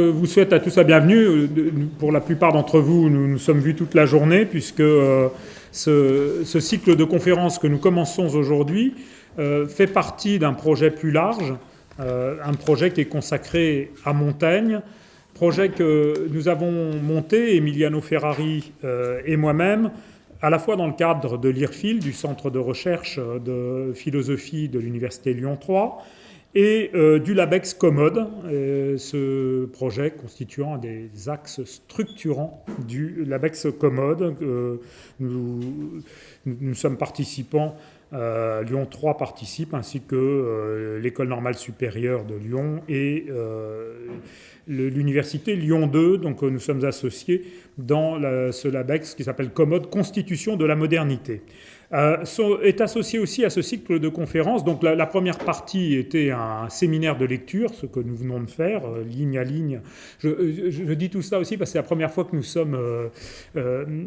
Vous souhaite à tous la bienvenue. Pour la plupart d'entre vous, nous nous sommes vus toute la journée puisque ce cycle de conférences que nous commençons aujourd'hui fait partie d'un projet plus large, un projet qui est consacré à Montaigne, projet que nous avons monté, Emiliano Ferrari et moi-même, à la fois dans le cadre de l'IRFIL, du Centre de recherche de philosophie de l'Université Lyon 3, et du LabEx Commode, ce projet constituant un des axes structurants du LabEx Commode. Nous sommes participants, Lyon 3 participe, ainsi que l'École normale supérieure de Lyon et l'Université Lyon 2. Donc nous sommes associés dans ce LabEx qui s'appelle Commode, Constitution de la modernité. Est associé aussi à ce cycle de conférences. Donc la première partie était un séminaire de lecture, ce que nous venons de faire, ligne à ligne. Je dis tout ça aussi parce que c'est la première fois que nous sommes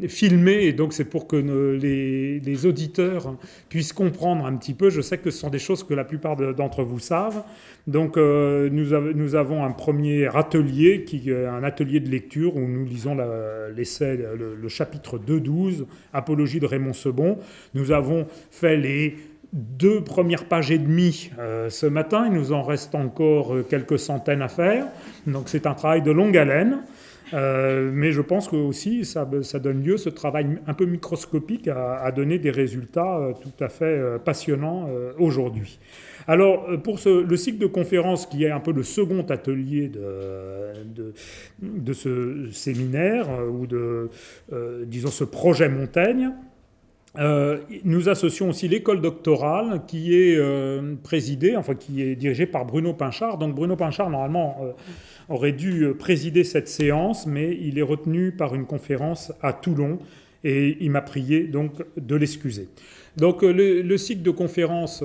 filmés, et donc c'est pour que les auditeurs puissent comprendre un petit peu. Je sais que ce sont des choses que la plupart d'entre vous savent. Donc nous avons un premier atelier, qui est un atelier de lecture où nous lisons l'essai, le chapitre 2.12, Apologie de Raymond Sebon. Nous avons fait les 2 premières pages et demie ce matin. Il nous en reste encore quelques centaines à faire. Donc c'est un travail de longue haleine. Mais je pense que aussi ça donne lieu, ce travail un peu microscopique, à donner des résultats tout à fait passionnants aujourd'hui. Alors, pour le cycle de conférences, qui est un peu le second atelier de ce séminaire, ou disons, ce projet Montaigne, nous associons aussi l'école doctorale qui est présidée, enfin qui est dirigée par Bruno Pinchard. Donc Bruno Pinchard, normalement, aurait dû présider cette séance, mais il est retenu par une conférence à Toulon et il m'a prié donc de l'excuser. Donc le cycle de conférences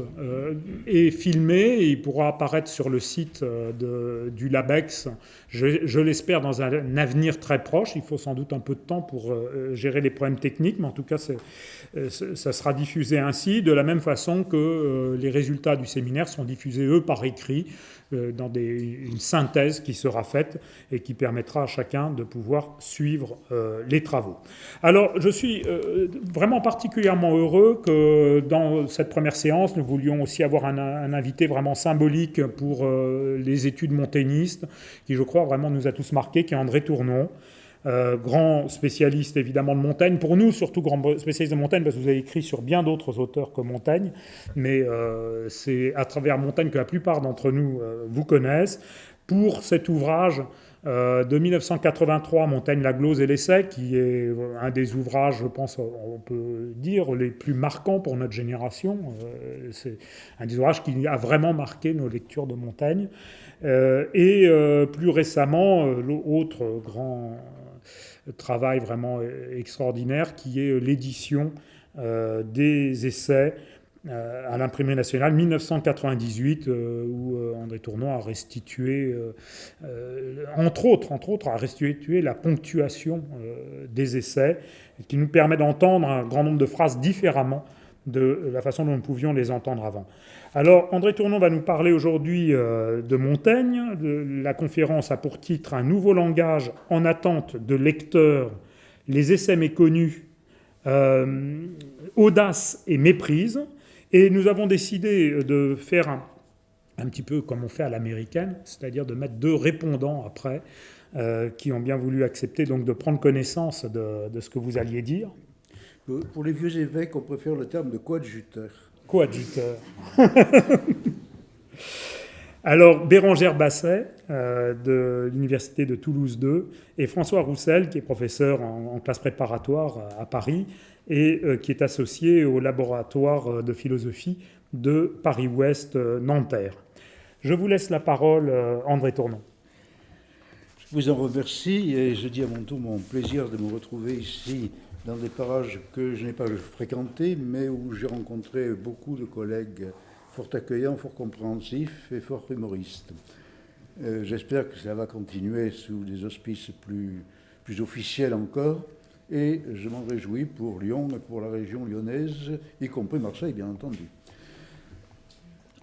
est filmé et il pourra apparaître sur le site du LabEx, je l'espère, dans un avenir très proche. Il faut sans doute un peu de temps pour gérer les problèmes techniques, mais en tout cas ça sera diffusé ainsi, de la même façon que les résultats du séminaire sont diffusés, eux, par écrit, dans une synthèse qui sera faite et qui permettra à chacun de pouvoir suivre les travaux. Alors, je suis vraiment particulièrement heureux que dans cette première séance, nous voulions aussi avoir un invité vraiment symbolique pour les études montaigniste, qui, je crois, vraiment nous a tous marqués, qui est André Tournon. Grand spécialiste évidemment de Montaigne, pour nous surtout grand spécialiste de Montaigne parce que vous avez écrit sur bien d'autres auteurs que Montaigne, mais c'est à travers Montaigne que la plupart d'entre nous vous connaissent, pour cet ouvrage de 1983, Montaigne, la glose et l'essai, qui est un des ouvrages, je pense, on peut dire, les plus marquants pour notre génération. C'est un des ouvrages qui a vraiment marqué nos lectures de Montaigne. Et plus récemment, l'autre grand travail vraiment extraordinaire, qui est l'édition des essais à l'Imprimerie nationale 1998, où André Tournon a restitué, entre autres, a restitué la ponctuation des essais, qui nous permet d'entendre un grand nombre de phrases différemment de la façon dont nous pouvions les entendre avant. Alors, André Tournon va nous parler aujourd'hui de Montaigne. La conférence a pour titre « Un nouveau langage en attente de lecteurs, les essais méconnus, audace et méprise ». Et nous avons décidé de faire un petit peu comme on fait à l'américaine, c'est-à-dire de mettre 2 répondants après, qui ont bien voulu accepter donc de prendre connaissance de ce que vous alliez dire. Pour les vieux évêques, on préfère le terme de coadjuteur. Coadjuteur. Alors, Bérengère Basset, de l'Université de Toulouse 2, et François Roussel, qui est professeur en classe préparatoire à Paris, et qui est associé au laboratoire de philosophie de Paris-Ouest Nanterre. Je vous laisse la parole, André Tournon. Je vous en remercie et je dis à mon tour mon plaisir de me retrouver ici dans des parages que je n'ai pas fréquentés, mais où j'ai rencontré beaucoup de collègues fort accueillants, fort compréhensifs et fort humoristes. J'espère que ça va continuer sous des auspices plus officiels encore. Et je m'en réjouis pour Lyon et pour la région lyonnaise, y compris Marseille, bien entendu.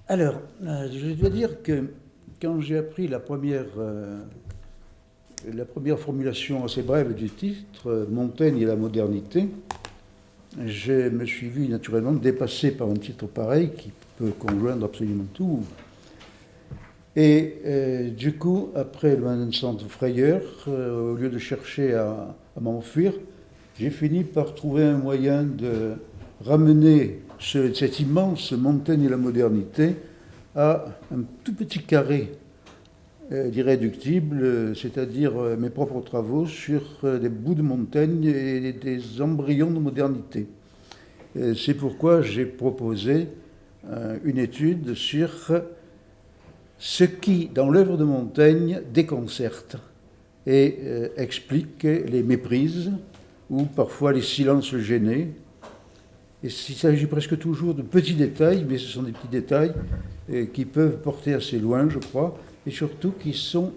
Alors, je dois dire que quand j'ai appris la première la première formulation assez brève du titre, Montaigne et la modernité, je me suis vu naturellement dépassé par un titre pareil qui peut conjoindre absolument tout. Et du coup, après le instant frayeur, au lieu de chercher à m'enfuir, j'ai fini par trouver un moyen de ramener cette immense Montaigne et la modernité à un tout petit carré d'irréductible, c'est-à-dire mes propres travaux sur des bouts de Montaigne et des embryons de modernité. C'est pourquoi j'ai proposé une étude sur ce qui, dans l'œuvre de Montaigne, déconcerte et explique les méprises ou parfois les silences gênés. Et il s'agit presque toujours de petits détails, mais ce sont des petits détails qui peuvent porter assez loin, je crois, et surtout qui sont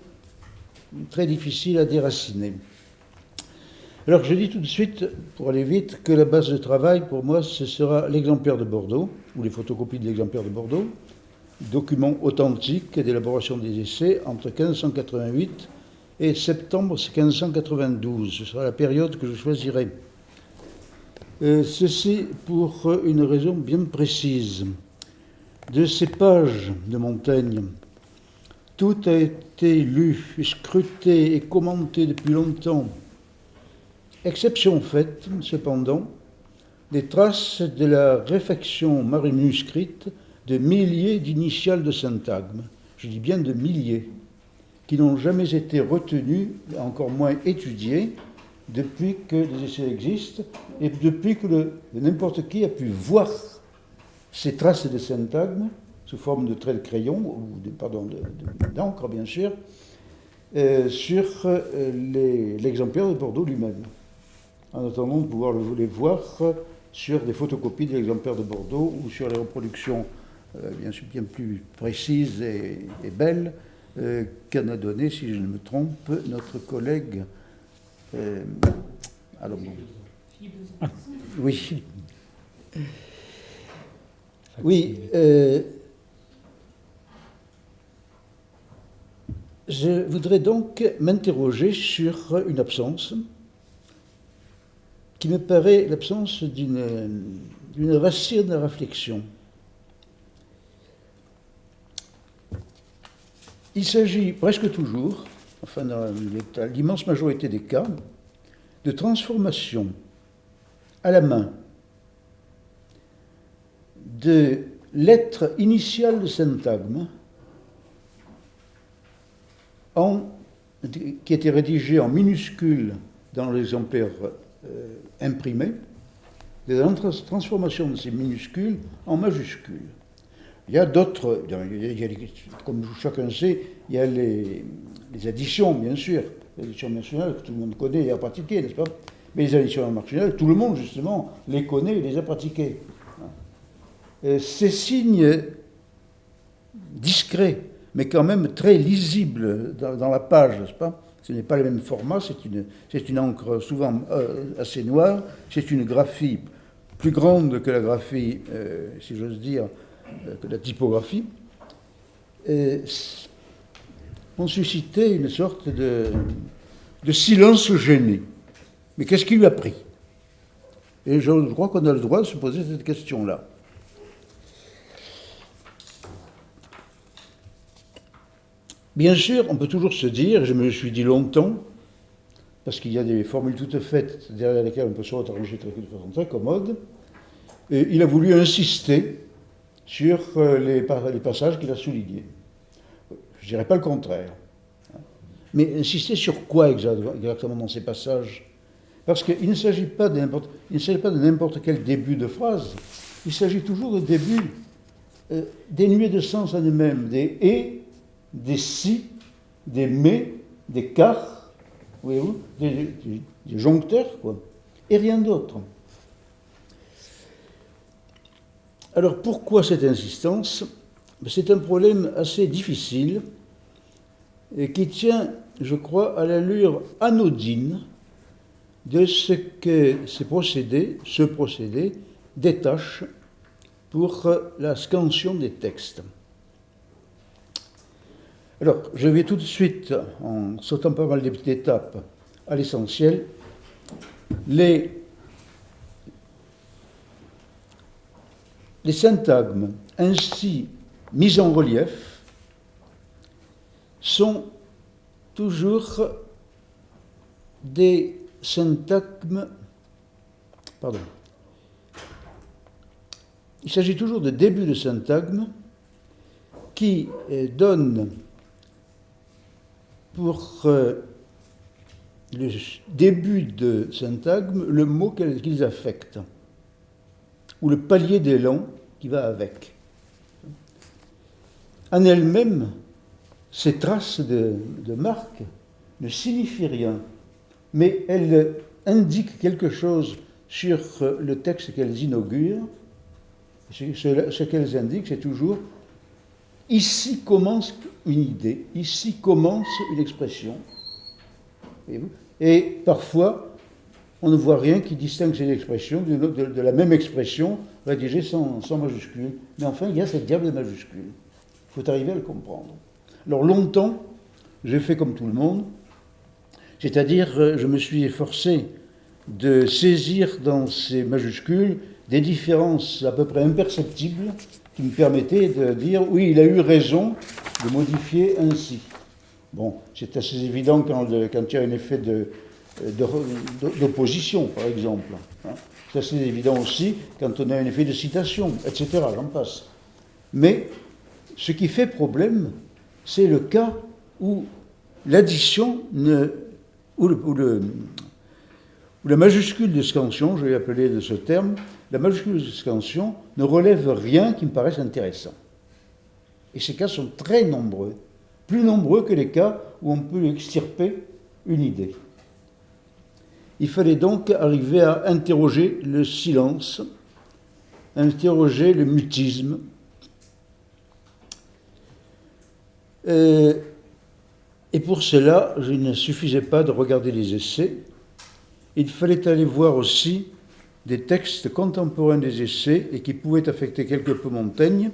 très difficiles à déraciner. Alors je dis tout de suite, pour aller vite, que la base de travail, pour moi, ce sera l'exemplaire de Bordeaux, ou les photocopies de l'exemplaire de Bordeaux, document authentique d'élaboration des essais entre 1588 et septembre 1592. Ce sera la période que je choisirai. Ceci pour une raison bien précise. De ces pages de Montaigne, tout a été lu, scruté et commenté depuis longtemps. Exception faite, cependant, des traces de la réfection manuscrite de milliers d'initiales de syntagme, je dis bien de milliers, qui n'ont jamais été retenues, encore moins étudiées, depuis que les essais existent et depuis que n'importe qui a pu voir ces traces de syntagme sous forme de traits de crayon, ou d'encre bien sûr, sur l'exemplaire de Bordeaux lui-même, en attendant de pouvoir les voir sur des photocopies de l'exemplaire de Bordeaux ou sur les reproductions bien plus précises et belles qu'en a donné, si je ne me trompe, notre collègue. Alors bon. Oui. Oui. Je voudrais donc m'interroger sur une absence qui me paraît l'absence d'une racine de réflexion. Il s'agit presque toujours, enfin dans l'immense majorité des cas, de transformation à la main de lettres initiales de syntagme qui étaient rédigées en minuscules dans l'exemplaire imprimé, de la transformation de ces minuscules en majuscules. Il y a d'autres, comme chacun sait, il y a les additions, bien sûr, les additions marginales que tout le monde connaît et a pratiquées, n'est-ce pas? Mais les additions marginales, tout le monde, justement, les connaît et les a pratiquées. Ces signes discrets, mais quand même très lisibles dans la page, n'est-ce pas? Ce n'est pas le même format, c'est une encre souvent assez noire, c'est une graphie plus grande que la graphie, si j'ose dire, que la typographie, ont suscité une sorte de silence gêné. Mais qu'est-ce qui lui a pris? Et je crois qu'on a le droit de se poser cette question-là. Bien sûr, on peut toujours se dire, je me le suis dit longtemps, parce qu'il y a des formules toutes faites derrière lesquelles on peut se retrancher de façon très commode, et il a voulu insister sur les passages qu'il a soulignés. Je ne dirais pas le contraire. Mais insister sur quoi exactement dans ces passages? Parce qu'il ne s'agit pas de n'importe quel début de phrase, il s'agit toujours de débuts dénués de sens en eux-mêmes, des « et », des « si », des « mais », des « car », voyez-vous, des joncteurs, quoi, et rien d'autre. Alors pourquoi cette insistance? C'est un problème assez difficile et qui tient, je crois, à l'allure anodine de ce que ce procédé détache pour la scansion des textes. Alors, je vais tout de suite, en sautant pas mal d'étapes, à l'essentiel. Les syntagmes ainsi mis en relief sont toujours des syntagmes. Pardon. Il s'agit toujours de débuts de syntagmes qui donnent pour le début de syntagme le mot qu'ils affectent, ou le palier d'élan qui va avec. En elles-mêmes, ces traces de marque ne signifient rien, mais elles indiquent quelque chose sur le texte qu'elles inaugurent. Ce qu'elles indiquent, c'est toujours ici commence une idée, ici commence une expression. Voyez-vous ? Et parfois, on ne voit rien qui distingue ces expressions de la même expression rédigée sans majuscule. Mais enfin, il y a cette diable de majuscule. Il faut arriver à le comprendre. Alors longtemps, j'ai fait comme tout le monde, c'est-à-dire je me suis efforcé de saisir dans ces majuscules des différences à peu près imperceptibles qui me permettaient de dire oui, il a eu raison de modifier ainsi. Bon, c'est assez évident quand il y a un effet d'opposition, par exemple. C'est assez évident aussi quand on a un effet de citation, etc. J'en passe. Mais ce qui fait problème, c'est le cas où l'addition, où la majuscule de scansion, je vais l'appeler de ce terme, la majuscule de scansion ne relève rien qui me paraisse intéressant. Et ces cas sont très nombreux, plus nombreux que les cas où on peut extirper une idée. Il fallait donc arriver à interroger le silence, interroger le mutisme. Et pour cela, il ne suffisait pas de regarder les essais, il fallait aller voir aussi des textes contemporains des essais et qui pouvaient affecter quelque peu Montaigne,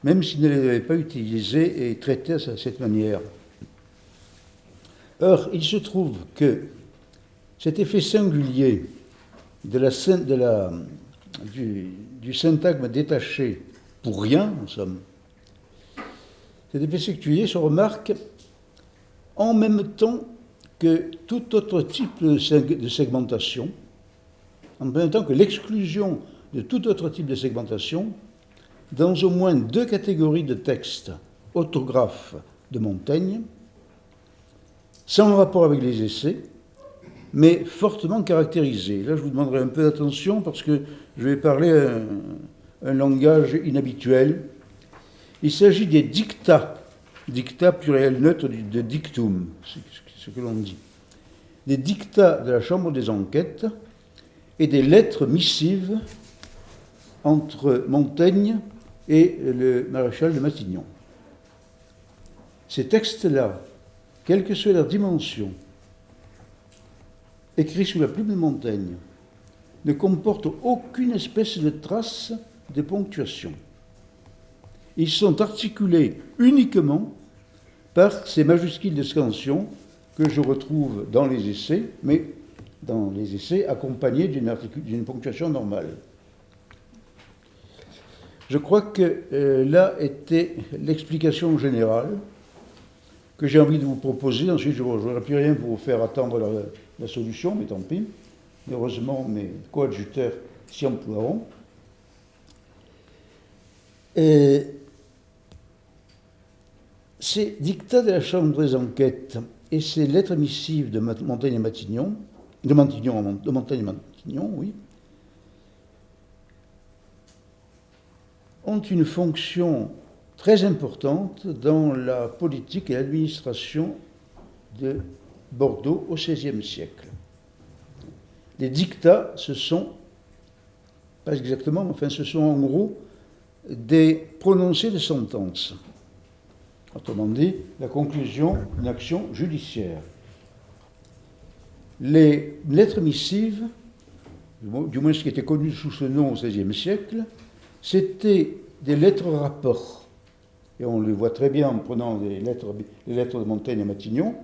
même s'il ne les avait pas utilisés et traités de cette manière. Or, il se trouve que cet effet singulier du syntagme détaché pour rien, en somme, cet effet singulier se remarque en même temps que tout autre type de segmentation, en même temps que l'exclusion de tout autre type de segmentation, dans au moins deux catégories de textes autographes de Montaigne, sans rapport avec les essais, mais fortement caractérisés. Là, je vous demanderai un peu d'attention parce que je vais parler un langage inhabituel. Il s'agit des dictats pluriel neutre de dictum, c'est ce que l'on dit. Des dictats de la Chambre des enquêtes et des lettres missives entre Montaigne et le maréchal de Matignon. Ces textes-là, quelle que soit leur dimension, écrits sous la plume de Montaigne, ne comportent aucune espèce de trace de ponctuation. Ils sont articulés uniquement par ces majuscules de scansion que je retrouve dans les essais, mais dans les essais accompagnés d'une ponctuation normale. Je crois que là était l'explication générale que j'ai envie de vous proposer. Ensuite, je n'aurai plus rien pour vous faire attendre la solution, mais tant pis. Heureusement, mes coadjuteurs s'y emploieront. Ces dictats de la Chambre des enquêtes et ces lettres missives de Montaigne et Matignon, de Montaigne et Matignon, oui, ont une fonction très importante dans la politique et l'administration de Bordeaux au XVIe siècle. Les dictats, ce sont, pas exactement, mais enfin, ce sont en gros des prononcés de sentences. Autrement dit, la conclusion d'une action judiciaire. Les lettres missives, du moins ce qui était connu sous ce nom au XVIe siècle, c'était des lettres rapports. et on le voit très bien en prenant les lettres de Montaigne à Matignon.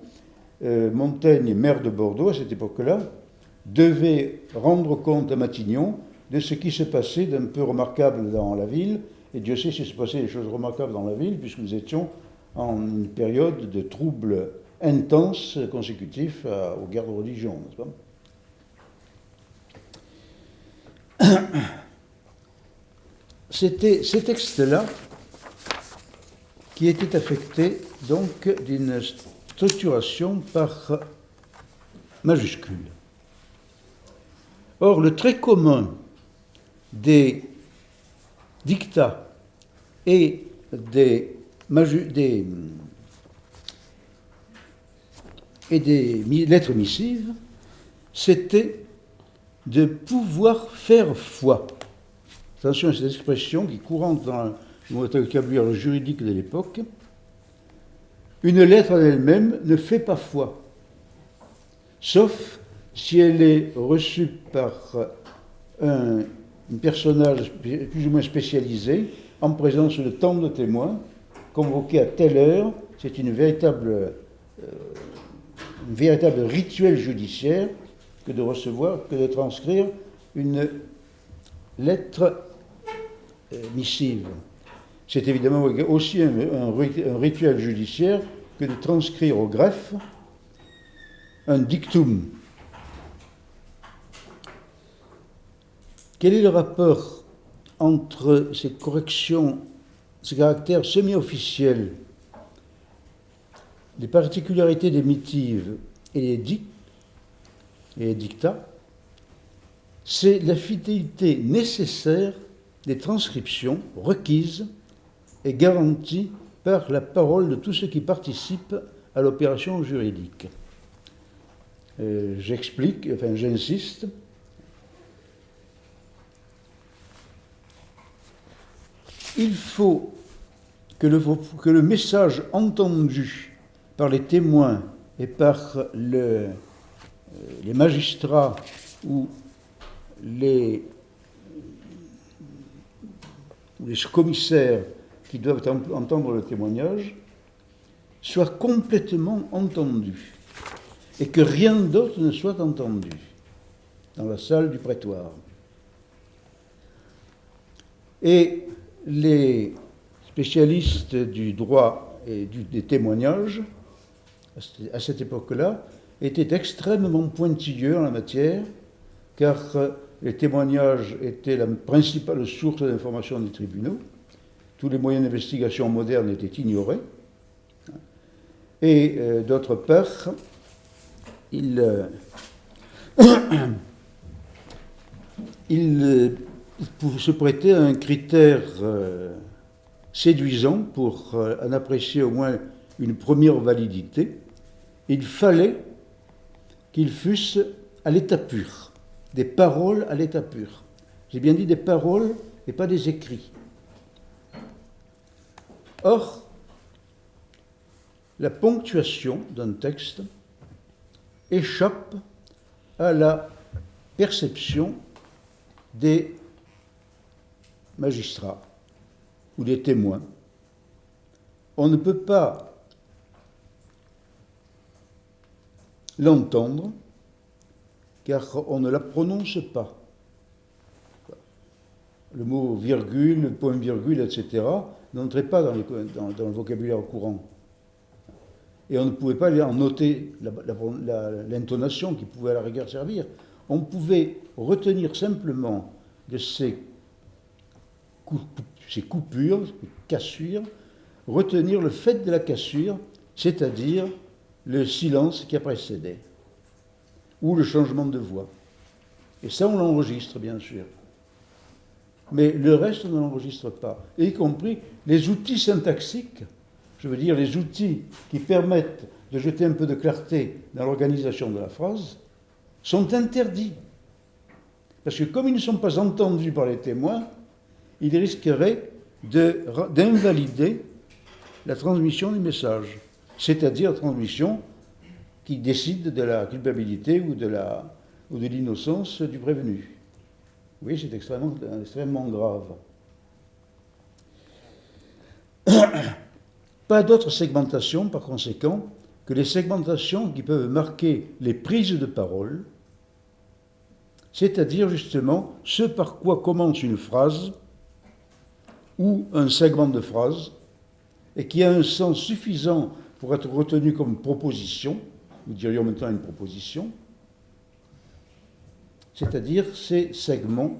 Montaigne, maire de Bordeaux à cette époque-là, devait rendre compte à Matignon de ce qui se passait d'un peu remarquable dans la ville, et Dieu sait s'il se passait des choses remarquables dans la ville, puisque nous étions en une période de troubles intenses consécutifs aux guerres de religion, n'est-ce pas ? C'était ces textes-là qui étaient affectés donc d'une structuration par majuscules. Or, le trait commun des dictats et des lettres missives, c'était de pouvoir faire foi. Attention à cette expression qui est courante dans le vocabulaire juridique de l'époque. Une lettre en elle-même ne fait pas foi, sauf si elle est reçue par un personnage plus ou moins spécialisé, en présence de tant de témoins, convoqués à telle heure. C'est une véritable rituel judiciaire que de recevoir, que de transcrire une lettre missive. C'est évidemment aussi un rituel judiciaire que de transcrire au greffe un dictum. Quel est le rapport entre ces corrections, ces caractères semi-officiels, les particularités des missives et les dictats? C'est la fidélité nécessaire des transcriptions requises et garantie par la parole de tous ceux qui participent à l'opération juridique. J'insiste. Il faut que le message entendu par les témoins et par les magistrats ou les commissaires qui doivent entendre le témoignage soit complètement entendu et que rien d'autre ne soit entendu dans la salle du prétoire. Et les spécialistes du droit et des témoignages, à cette époque-là, étaient extrêmement pointilleux en la matière, car les témoignages étaient la principale source d'information des tribunaux. Tous les moyens d'investigation modernes étaient ignorés. Et d'autre part, il se prêtait à un critère séduisant pour en apprécier au moins une première validité. Il fallait qu'ils fussent à l'état pur, des paroles à l'état pur. J'ai bien dit des paroles et pas des écrits. Or, la ponctuation d'un texte échappe à la perception des magistrats ou des témoins. On ne peut pas l'entendre car on ne la prononce pas. Le mot virgule, le point virgule, etc. n'entrait pas dans le vocabulaire courant. Et on ne pouvait pas en noter l'intonation qui pouvait à la rigueur servir. On pouvait retenir simplement de ces coupures, ces cassures, retenir le fait de la cassure, c'est-à-dire le silence qui a précédé, ou le changement de voix. Et ça, on l'enregistre, bien sûr. Mais le reste, on ne l'enregistre pas, y compris les outils syntaxiques, je veux dire les outils qui permettent de jeter un peu de clarté dans l'organisation de la phrase, sont interdits. Parce que comme ils ne sont pas entendus par les témoins, ils risqueraient d'invalider la transmission du message, c'est-à-dire la transmission qui décide de la culpabilité ou de l'innocence du prévenu. Oui, c'est extrêmement grave. Pas d'autre segmentation, par conséquent, que les segmentations qui peuvent marquer les prises de parole, c'est-à-dire justement ce par quoi commence une phrase ou un segment de phrase, et qui a un sens suffisant pour être retenu comme proposition, nous dirions maintenant une proposition, c'est-à-dire ces segments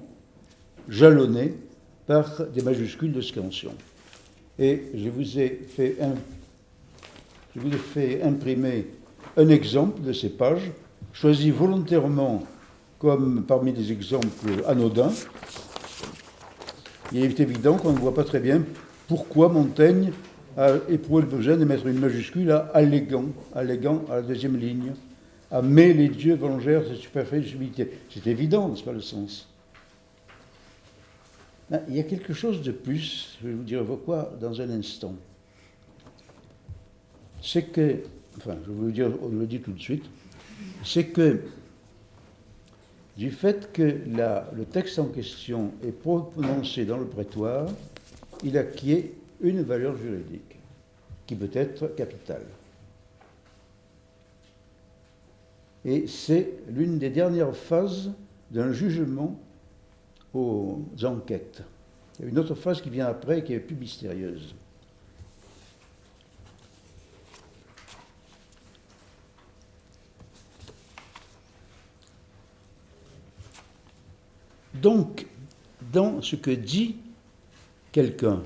jalonnés par des majuscules de scansion. Et je vous ai fait imprimer un exemple de ces pages, choisi volontairement comme parmi des exemples anodins. Il est évident qu'on ne voit pas très bien pourquoi Montaigne a éprouvé le besoin de mettre une majuscule à allégant à la deuxième ligne, à mais les dieux vengèrent cette superfète subtilité. C'est évident, n'est-ce pas, le sens? Il y a quelque chose de plus, je vais vous dire pourquoi dans un instant. C'est que, enfin, je vous le dis tout de suite, c'est que du fait que le texte en question est prononcé dans le prétoire, il acquiert une valeur juridique qui peut être capitale. Et c'est l'une des dernières phases d'un jugement aux enquêtes. Il y a une autre phase qui vient après qui est plus mystérieuse. Donc, dans ce que dit quelqu'un,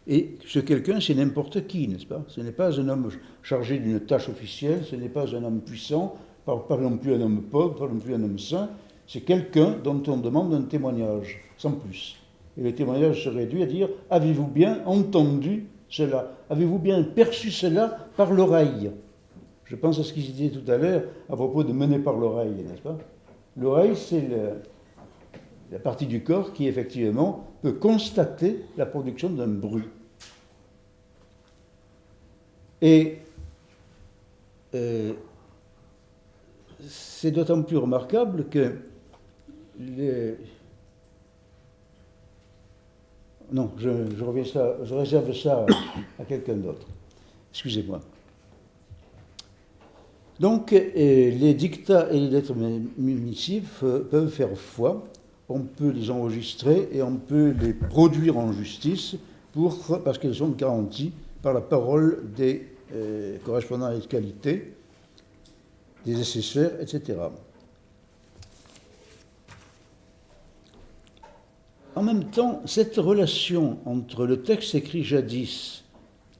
et ce quelqu'un, c'est n'importe qui, n'est-ce pas? Ce n'est pas un homme chargé d'une tâche officielle, ce n'est pas un homme puissant, pas non plus un homme pauvre, pas non plus un homme saint, c'est quelqu'un dont on demande un témoignage, sans plus. Et le témoignage se réduit à dire « Avez-vous bien entendu cela? Avez-vous bien perçu cela par l'oreille ?» Je pense à ce qu'il disait tout à l'heure à propos de mener par l'oreille, n'est-ce pas? L'oreille, c'est la partie du corps qui, effectivement, peut constater la production d'un bruit. Et c'est d'autant plus remarquable que non, je réserve ça à quelqu'un d'autre. Excusez-moi. Donc, les dictats et les lettres municives peuvent faire foi. On peut les enregistrer et on peut les produire en justice parce qu'elles sont garanties par la parole des correspondants de qualité, des assesseurs, etc. En même temps, cette relation entre le texte écrit jadis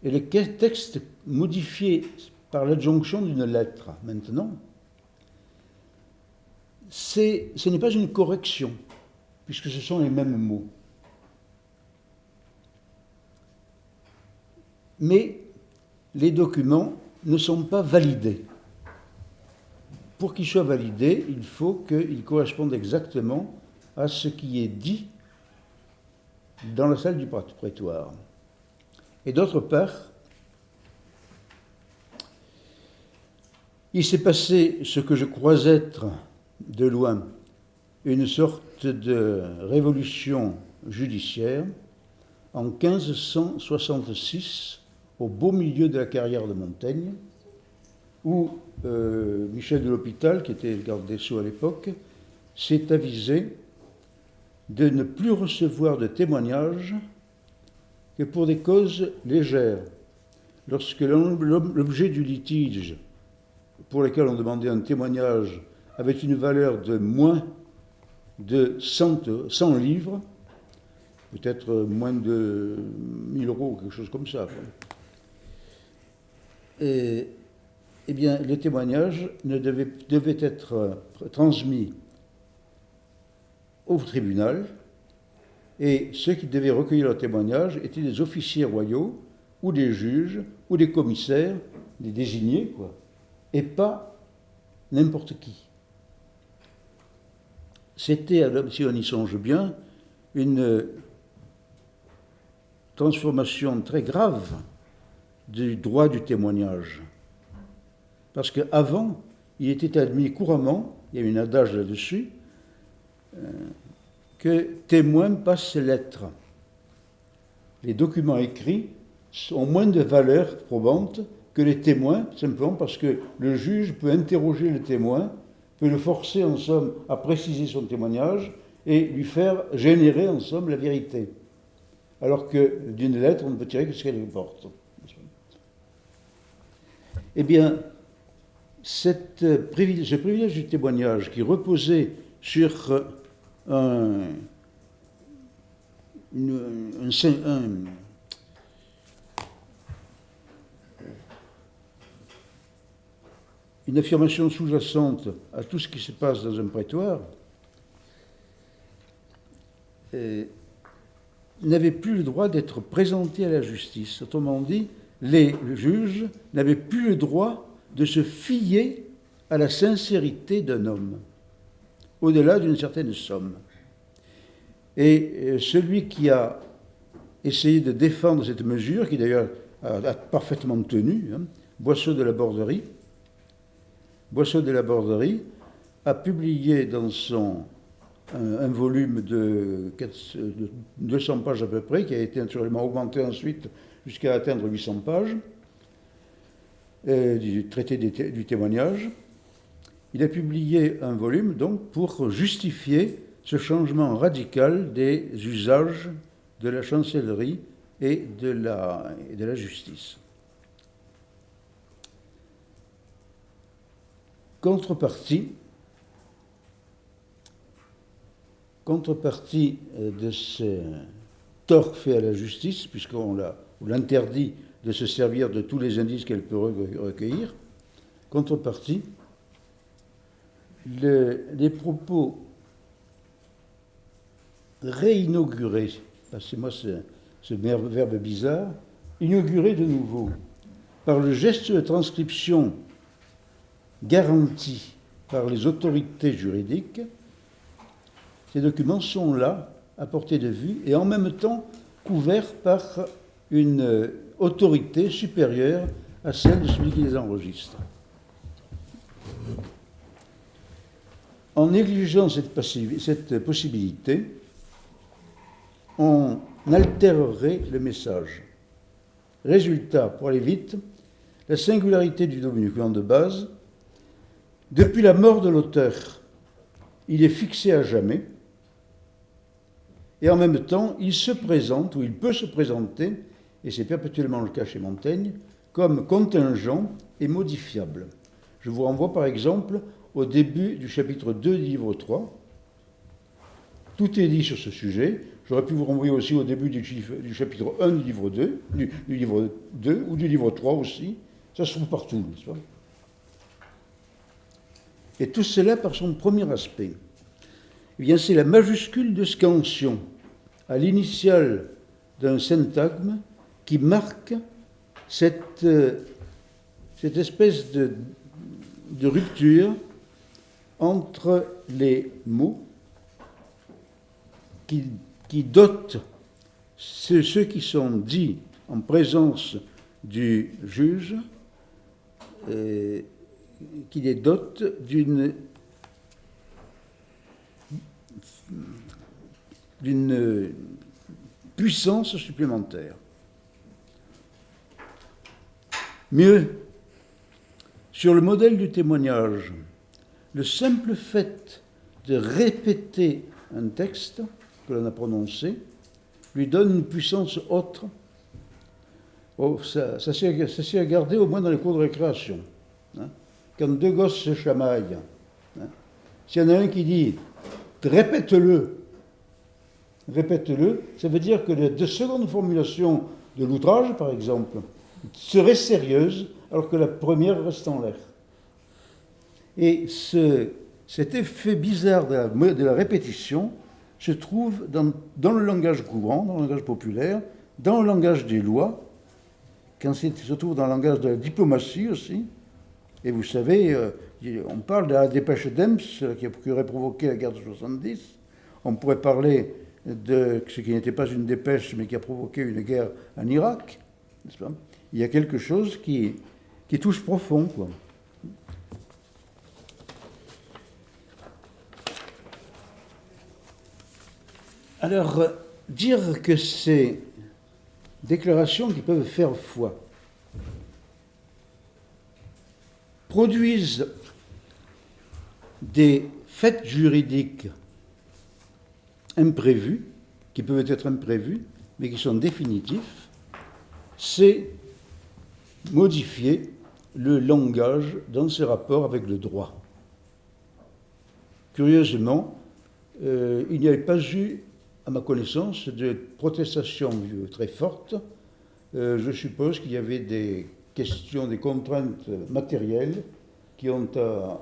et le texte modifié par l'adjonction d'une lettre maintenant, ce n'est pas une correction, puisque ce sont les mêmes mots. Mais les documents ne sont pas validés. Pour qu'ils soient validés, il faut qu'ils correspondent exactement à ce qui est dit dans la salle du prétoire. Et d'autre part, il s'est passé ce que je crois être, de loin, une sorte de révolution judiciaire en 1566, au beau milieu de la carrière de Montaigne, où Michel de l'Hôpital, qui était le garde des Sceaux à l'époque, s'est avisé de ne plus recevoir de témoignages que pour des causes légères. Lorsque l'objet du litige pour lequel on demandait un témoignage avait une valeur de moins de 100 livres, peut-être moins de 1000 euros, quelque chose comme ça. Eh bien, le témoignage devait être transmis au tribunal, et ceux qui devaient recueillir le témoignage étaient des officiers royaux, ou des juges, ou des commissaires, des désignés, quoi, et pas n'importe qui. C'était, si on y songe bien, une transformation très grave du droit du témoignage. Parce qu'avant, il était admis couramment, il y a une adage là-dessus, que témoin passe lettre. Les documents écrits ont moins de valeur probante que les témoins, simplement parce que le juge peut interroger le témoin, peut le forcer en somme à préciser son témoignage et lui faire générer en somme la vérité. Alors que d'une lettre, on ne peut tirer que ce qu'elle porte. Eh bien, ce privilège du témoignage qui reposait sur une affirmation sous-jacente à tout ce qui se passe dans un prétoire, n'avait plus le droit d'être présenté à la justice. Autrement dit, les juges n'avaient plus le droit de se fier à la sincérité d'un homme, au-delà d'une certaine somme. Et celui qui a essayé de défendre cette mesure, qui d'ailleurs a parfaitement tenu, Boisseau de la Borderie, a publié dans un volume de 200 pages à peu près, qui a été naturellement augmenté ensuite jusqu'à atteindre 800 pages, du traité du témoignage. Il a publié un volume donc pour justifier ce changement radical des usages de la chancellerie et de la justice. Contrepartie de ce tort fait à la justice, puisqu'on l'interdit de se servir de tous les indices qu'elle peut recueillir, contrepartie, les propos réinaugurés, passez-moi ce verbe bizarre, inaugurés de nouveau par le geste de transcription garanti par les autorités juridiques, ces documents sont là, à portée de vue, et en même temps couverts par une autorité supérieure à celle de celui qui les enregistre. En négligeant cette possibilité, on altérerait le message. Résultat, pour aller vite, la singularité du document de base, depuis la mort de l'auteur, il est fixé à jamais, et en même temps, il se présente, ou il peut se présenter, et c'est perpétuellement le cas chez Montaigne, comme contingent et modifiable. Je vous renvoie par exemple au début du chapitre 2 du livre 3. Tout est dit sur ce sujet. J'aurais pu vous renvoyer aussi au début du chapitre 1 du livre 2, du livre 2 ou du livre 3 aussi. Ça se trouve partout, n'est-ce pas ? Et tout cela par son premier aspect. Eh bien, c'est la majuscule de scansion à l'initiale d'un syntagme qui marque cette espèce de rupture entre les mots qui dotent ceux qui sont dits en présence du juge, qui les dotent d'une puissance supplémentaire. Mieux, sur le modèle du témoignage, le simple fait de répéter un texte que l'on a prononcé lui donne une puissance autre. Oh, ça s'est regardé au moins dans les cours de récréation. Quand deux gosses se chamaillent, s'il y en a un qui dit « répète-le », ça veut dire que la seconde formulation de l'outrage, par exemple, serait sérieuse, alors que la première reste en l'air. Et cet effet bizarre de la répétition se trouve dans le langage courant, dans le langage populaire, dans le langage des lois, quand il se trouve dans le langage de la diplomatie aussi. Et vous savez, on parle de la dépêche d'Ems qui aurait provoqué la guerre de 70. On pourrait parler de ce qui n'était pas une dépêche, mais qui a provoqué une guerre en Irak, n'est-ce pas ? Il y a quelque chose qui touche profond, quoi. Alors, dire que c'est déclarations qui peuvent faire foi, produisent des faits juridiques imprévus, qui peuvent être imprévus, mais qui sont définitifs, c'est modifier le langage dans ses rapports avec le droit. Curieusement, il n'y avait pas eu, à ma connaissance, de protestations très fortes. Je suppose qu'il y avait des questions, des contraintes matérielles qui ont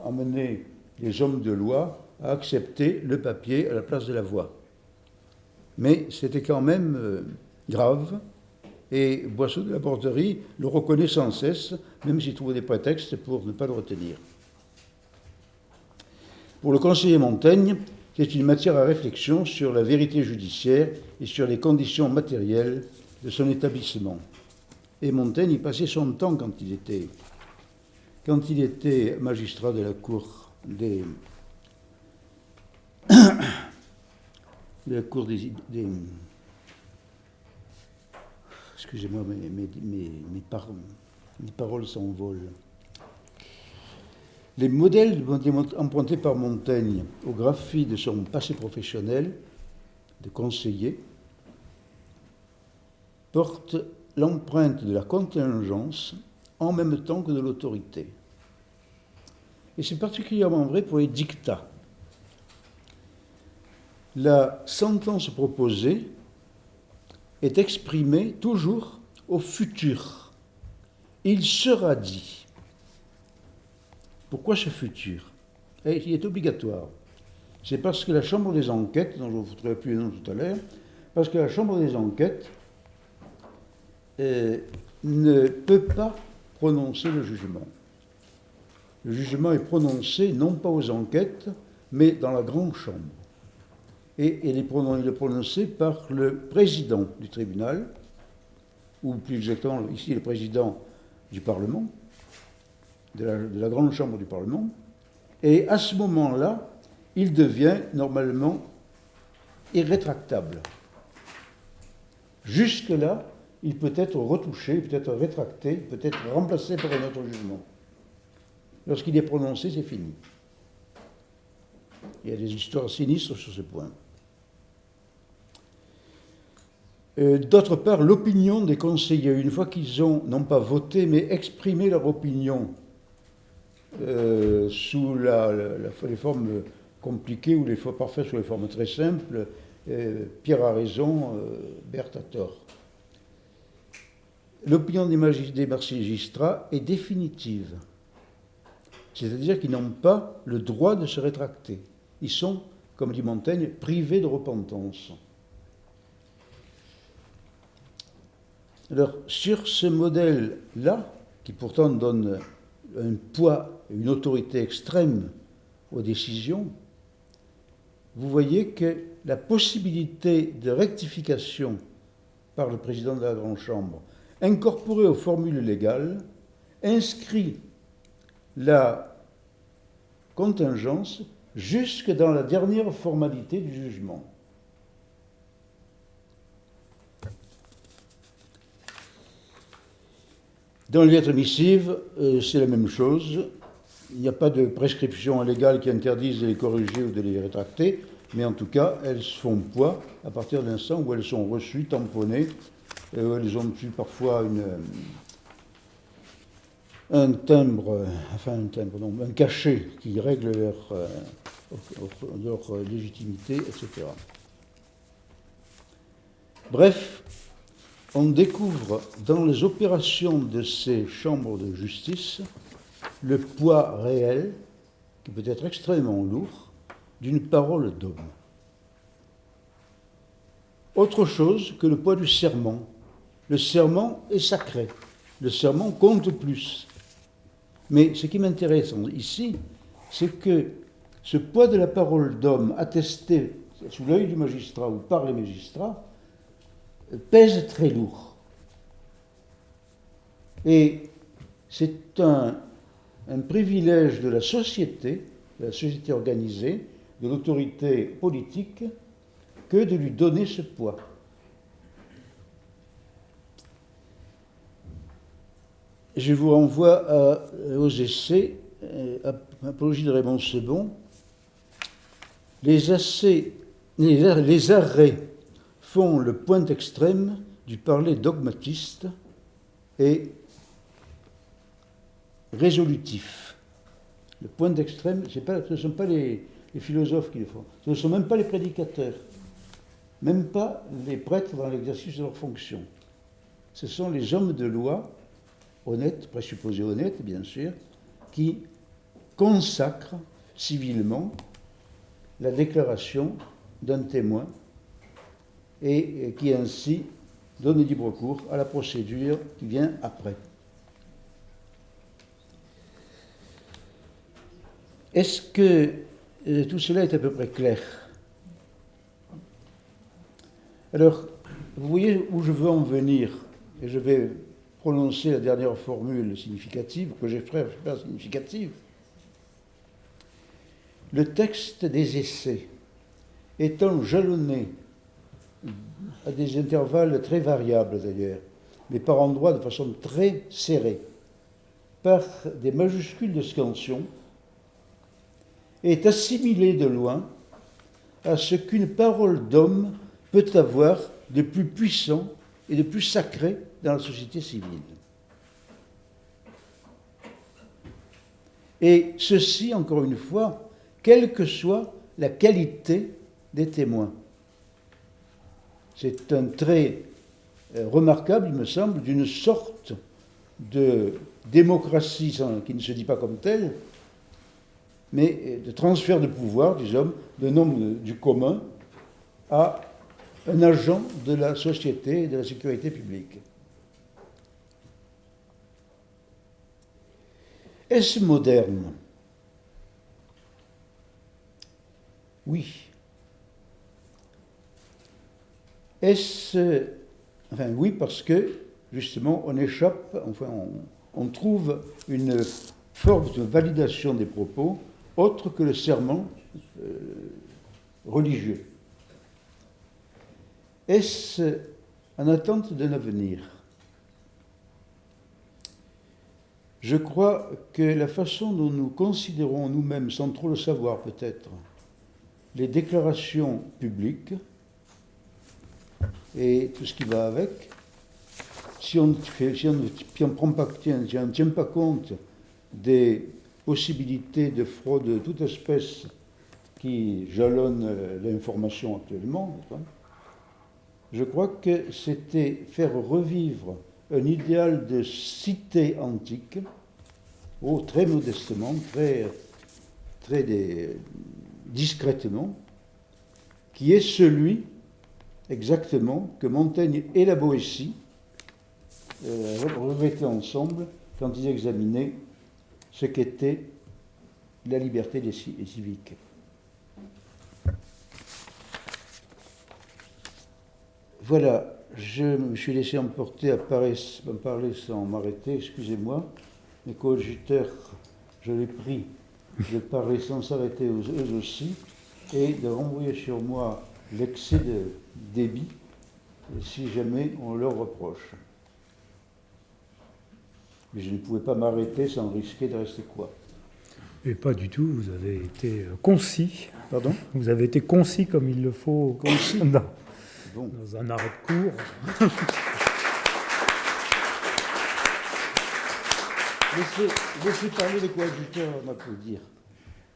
amené les hommes de loi à accepter le papier à la place de la voix. Mais c'était quand même grave, et Boisseau de la Borderie le reconnaît sans cesse, même s'il trouve des prétextes pour ne pas le retenir. Pour le conseiller Montaigne, c'est une matière à réflexion sur la vérité judiciaire et sur les conditions matérielles de son établissement. Et Montaigne y passait son temps quand il était magistrat de la Cour des excusez-moi, mes paroles s'envolent. Les modèles empruntés par Montaigne aux graphies de son passé professionnel de conseiller portent l'empreinte de la contingence en même temps que de l'autorité. Et c'est particulièrement vrai pour les dictats. La sentence proposée est exprimée toujours au futur. Il sera dit. Pourquoi ce futur? Il est obligatoire. C'est parce que la Chambre des enquêtes, dont je vous ferai plus le nom tout à l'heure, parce que la Chambre des enquêtes ne peut pas prononcer le jugement. Le jugement est prononcé non pas aux enquêtes, mais dans la grande chambre. Et il est prononcé par le président du tribunal, ou plus exactement ici le président du Parlement, de la grande chambre du Parlement, et à ce moment-là, il devient normalement irrétractable. Jusque-là, il peut être retouché, peut être rétracté, peut être remplacé par un autre jugement. Lorsqu'il est prononcé, c'est fini. Il y a des histoires sinistres sur ce point. D'autre part, l'opinion des conseillers, une fois qu'ils ont, non pas voté, mais exprimé leur opinion sous les formes compliquées ou parfois sous les formes très simples, Pierre a raison, Berthe a tort. L'opinion des magistrats est définitive. C'est-à-dire qu'ils n'ont pas le droit de se rétracter. Ils sont, comme dit Montaigne, privés de repentance. Alors, sur ce modèle-là, qui pourtant donne un poids et une autorité extrême aux décisions, vous voyez que la possibilité de rectification par le président de la Grande Chambre, incorporée aux formules légales, inscrit la contingence jusque dans la dernière formalité du jugement. Dans les lettres missives, c'est la même chose. Il n'y a pas de prescription légale qui interdise de les corriger ou de les rétracter, mais en tout cas, elles font poids à partir de l'instant où elles sont reçues, tamponnées, où elles ont eu parfois un cachet qui règle leur légitimité, etc. Bref, on découvre dans les opérations de ces chambres de justice le poids réel, qui peut être extrêmement lourd, d'une parole d'homme. Autre chose que le poids du serment. Le serment est sacré. Le serment compte plus. Mais ce qui m'intéresse ici, c'est que ce poids de la parole d'homme attesté sous l'œil du magistrat ou par les magistrats pèse très lourd. Et c'est un privilège de la société organisée, de l'autorité politique, que de lui donner ce poids. je vous renvoie aux essais, Apologie de Raymond Sebon. Les arrêts font le point extrême du parler dogmatiste et résolutif. Le point extrême, ce ne sont pas les philosophes qui le font, ce ne sont même pas les prédicateurs, même pas les prêtres dans l'exercice de leur fonction. Ce sont les hommes de loi, honnêtes, présupposés honnêtes bien sûr, qui consacrent civilement la déclaration d'un témoin et qui ainsi donne libre cours à la procédure qui vient après. Est-ce que tout cela est à peu près clair? Alors, vous voyez où je veux en venir, et je vais prononcer la dernière formule significative, que j'espère significative. Le texte des essais étant jalonné à des intervalles très variables d'ailleurs, mais par endroits de façon très serrée, par des majuscules de scansion, est assimilé de loin à ce qu'une parole d'homme peut avoir de plus puissant et de plus sacré dans la société civile. Et ceci, encore une fois, quelle que soit la qualité des témoins. C'est un trait remarquable, il me semble, d'une sorte de démocratie qui ne se dit pas comme telle, mais de transfert de pouvoir, disons, d'un homme du commun à un agent de la société et de la sécurité publique. Est-ce moderne? Oui. Enfin oui, parce que, justement, on échappe, enfin, on trouve une forme de validation des propos autre que le serment religieux. Est-ce en attente d'un avenir? Je crois que la façon dont nous considérons nous-mêmes, sans trop le savoir peut-être, les déclarations publiques et tout ce qui va avec, si on ne tient pas compte des possibilités de fraude de toute espèce qui jalonnent l'information actuellement, je crois que c'était faire revivre un idéal de cité antique, très modestement, très discrètement, qui est celui exactement que Montaigne et la Boétie revêtaient ensemble quand ils examinaient ce qu'était la liberté des civiques. Voilà, je me suis laissé emporter à parler sans m'arrêter, excusez-moi. Mes coadjuteurs, je les prie de parler sans s'arrêter eux aussi et de renvoyer sur moi l'excès de débit si jamais on leur reproche. Mais je ne pouvais pas m'arrêter sans risquer de rester quoi. Et pas du tout, vous avez été concis. Pardon ? Vous avez été concis comme il le faut. Concis. Dans un arrêt de cours. Laissez parler les coadjuteurs m'applaudir.